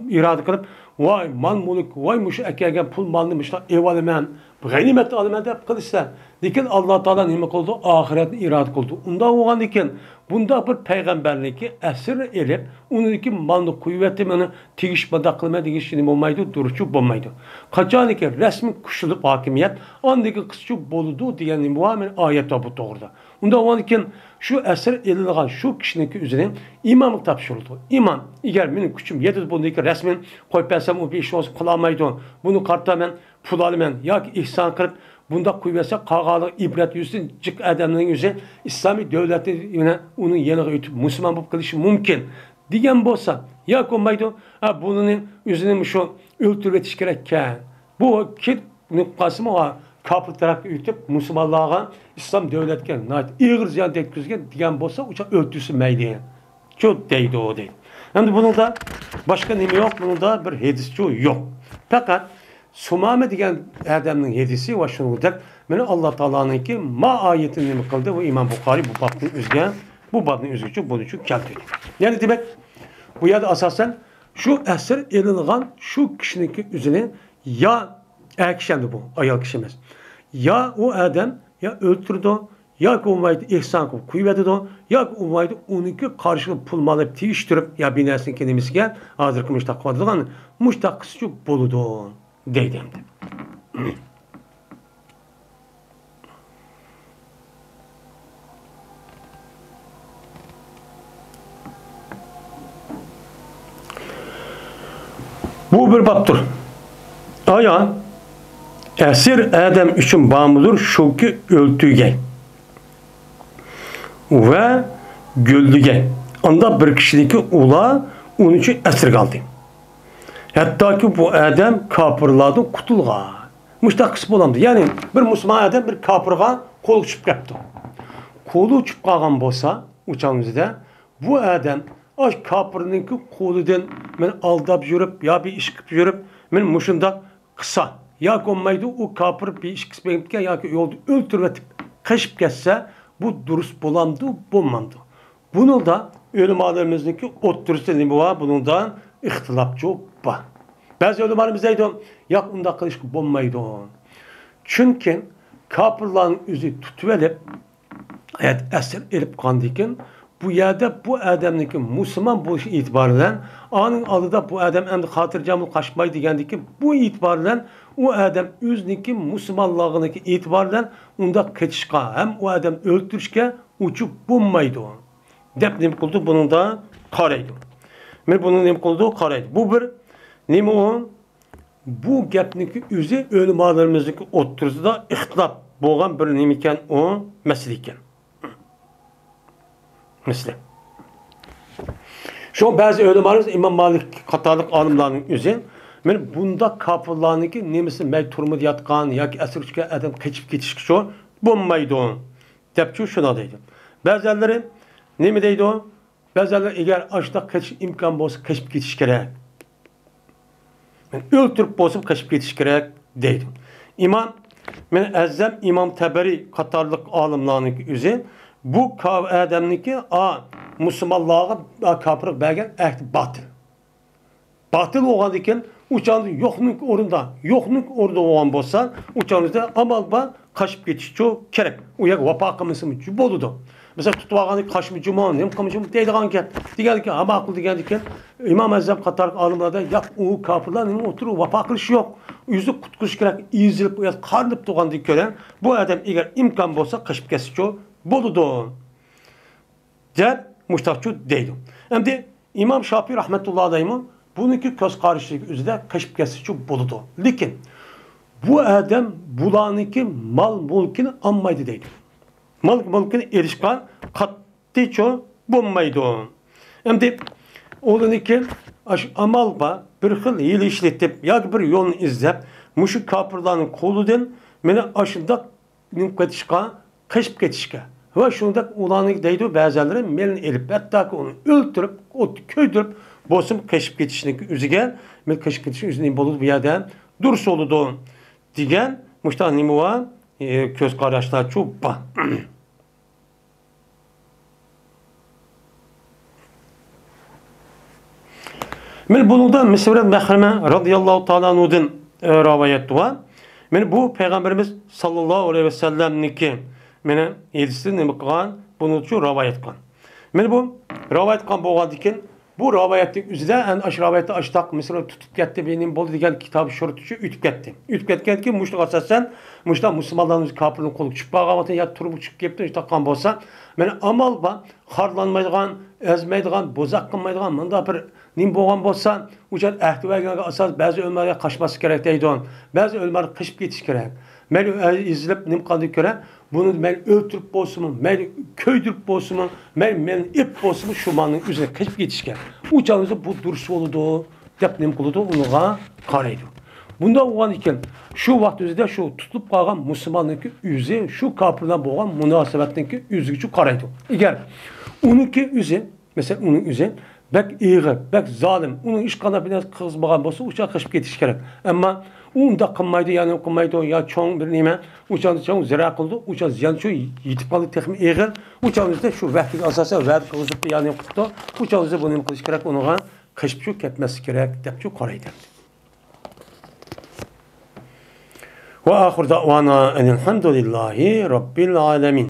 irade kılıp vay mal muluk vay muşu ekergen pul malını mışla evalimen ganimet alimen de kılırsa diken Allah Teala nime kıldı ahiretini irade kıldı. Onda oğan diken bunda bir peygamberliği esir elip onunki malını kuvveti beni tigişmada kılma digişini olmaydı duruşu olmaydı. Kaçan ki resmi kuşulup hakimiyet andaki kısçı boludu diyen muamen ayette bu doğruda. Onda oğan diken şu esir elinden şu kişinin üzerine imamlık tapşırıldı. İmam eğer benim küçüm yedi bundaki resmen koyup etsem o bir iş olsun kılamaydı. Bunu kartta ben pul alımen ya ki ihsan kılıp bunda kuvvetse kağalık ibret yüzün cık adamın yüzü İslami devleti yine onun yanına ötüp Müslüman bu kılışı mümkün. Diyen bolsa ya konmaydı bunun yüzünü şu öldürmetiş gerekken bu kit nükkasımı o kapı tarafı ötüp Müslümanlığa İslam devletken ağır ziyan tetkizgen diyen bolsa uçak öldürsün meydiye. Çok değdi o değil. Yani bunun da başka nemi yok, bunun da bir hedisçi yok. Fakat Sumame diyen adamın hedisi ve şunudur. Beni Allah Teala'nın ki ma ayetini mi kıldı ve İmam Bukhari bu babın üzgen, bu babın üzgücü bunu için keltedi. Yani demek bu ya da asasen şu esir elinden şu kişinin üzerine ya erkişendi bu ayal kişimiz. Ya o adam ya öldürdü ya ki umaydı ihsan kılıp kuvveti de ya ki umaydı onunki karşılık pul malıp tiyiştirip ya binersin kendimiz gel hazır ki müştak vadırgan müştak kısıcı boludu deydi hem de. Bu bir baptır. Aya esir adam için bağımlıdır şu ki öldüğü ve güldüge. Onda bir kişideki ula onun için esir kaldı. Hatta ki bu adam kapırlardan kutulga. Müştak kısmı olamdı. Yani bir Müslüman adam bir kapırga kolu uçup yaptı. Kolu uçup kalgan bolsa uçağımızda bu adam o kapırınınki koludan men aldap yürüp ya bir iş kıp yürüp men muşunda kısa ya konmaydı o kapır bir iş kısmı ya ki yolda öldürüp kaşıp geçse bu dürüst bulamdı, bulmadı. Bunu da ölümalarımızdaki otursun bu var. Bunun da ihtilapçı var. Bazı ölümalarımız deydi ya onda kılıç bulmaydı. Çünkü kapırların yüzü tutuvelip evet esir elip kandıyken bu yerde bu adamdaki Müslüman bu itibariyle anın alıda bu adam hem de hatırcamı kaçmayı digendiki bu itibariyle o adam üzdeki Müslümanlığındaki itibariyle onda kaçışka hem o adam öldürüşke uçup bulmaydı. Dep ne kıldı bunun da karaydı. Ben bunun ne kıldı karaydı. Bu bir ne o? Bu gapniki üzü ölüm ağlarımızdaki oturdu da ihtilap boğan bir nemiken o meseleyken. Mesela. Şu bazı ölümlerimiz İmam Malik Katalık alimlerinin üzerine men bunda kapılarınki nemisi meyturmu yatkan ya ki esirçke adam kaçıp geçişki şu bulmaydı o. Tepçi şuna deydi. Bazıları ne mi deydi o? Bəzələr eğer aşda kaçış imkan olsa kaçıp getiş gerek. Öldürüp bozup kaçıp getiş gerek deydim. İmam, men Əzzəm İmam Təbəri Katarlıq alimlarının üzü bu adamniki Müslümanlığa kapırıq bəgən əhdi batıl. Batıl olan iken uçağınızda yoxluk orada olan bolsa uçağınızda amal var kaçıp geçiş çok gerek. Uyak vapa kımısımı cüboludu. Mesela tutuvağını kaçımı cuman, hem kamışımı deydiğen ki diğer ki ama akıl diğer ki İmam Ezzem Katarlık alimlerde yak o kapırlar oturup vapa kılış yok. Yüzü kutkuş gerek izilip uyat karlıp doğan diye bu adam eğer imkan bolsa kaçıp geçiş çok boludu. Der müştakçı deydim. Hem de İmam Şafii rahmetullahi aleyhi bununki köz karışık üzere kaçıp geçiş çok boludu. Lakin bu adam bulanıki mal mülkini anmaydı deydi. Mal mülkini erişkan katı çok bulmaydı. Hem de olanıki amal ba bir xil yıl işletip ya bir yolunu izlep muşu kapırlarının koludan meni aşında nimketişka kaçıp geçişke. Ve şunda olanıki deydi bazıları melini elip hatta ki onu öldürüp köydürüp bosum kaçıp geçişindeki üzüge men kaçıp geçişin üzerine bolup bir yerden dursa oludu. Digen muştan nimuva köz kardeşler çok ba. Men bundan Mesavret Mehreme radıyallahu ta'ala anhu'dan rivayet var. Men bu Peygamberimiz sallallahu aleyhi ve sellem'niki mene yedisi nima qilgan buni uchun rivayet qilgan. Men bu rivayet qilgan bo'lgandan bu rivayetlik üzerinde en aşırı açtak mesela tutup gitti benim bol degan kitap şurtucu ütüp gitti. Ütüp ketken ki muşta asasen muşta Müslümanların kapının kolu çıkıp bağlamatın ya turup çıkıp gitti işte kan bolsa men amal ba harlanmaydigan, ezmeydigan, bozak kılmaydigan mında bir nim bolgan bolsa uçan ehtivaga asas bazı ölmeye kaçması gerek deydi on. Bazı ölmeye kaçıp getiş gerek. Men izlep nim kaldı göre bunu men öldürüp bolsumun, men köydürüp bolsumun, men ip bolsumun şu manın üzerine kaçıp yetişken. Uçağınızda bu dursu oludu, dep nim kılıdı, onuğa karaydı. Bunda olan iken şu vakit üzerinde şu tutup kalan Müslümanlık yüzü, şu kapırdan boğan münasebetindeki yüzü şu karaydı. Eğer onunki yüzü, mesela onun yüzü, bek iğri, bek zalim, onun iş kanabine kızmagan bolsa uçağa kaçıp yetiş gerek. Ama unda kılmaydı yani kılmaydı ya çoğun bir nime uçağınızda çoğun zira kıldı uçağı ziyan şu yitip kaldı tekmi eğer uçağınızda şu vahdik asası vahdik kılıp yani kuttu uçağınızda bunu kılış gerek onuğa kaçıp şu ketmesi gerek dep şu koraydı. Ve ahir da'vana enelhamdülillahi rabbil alemin.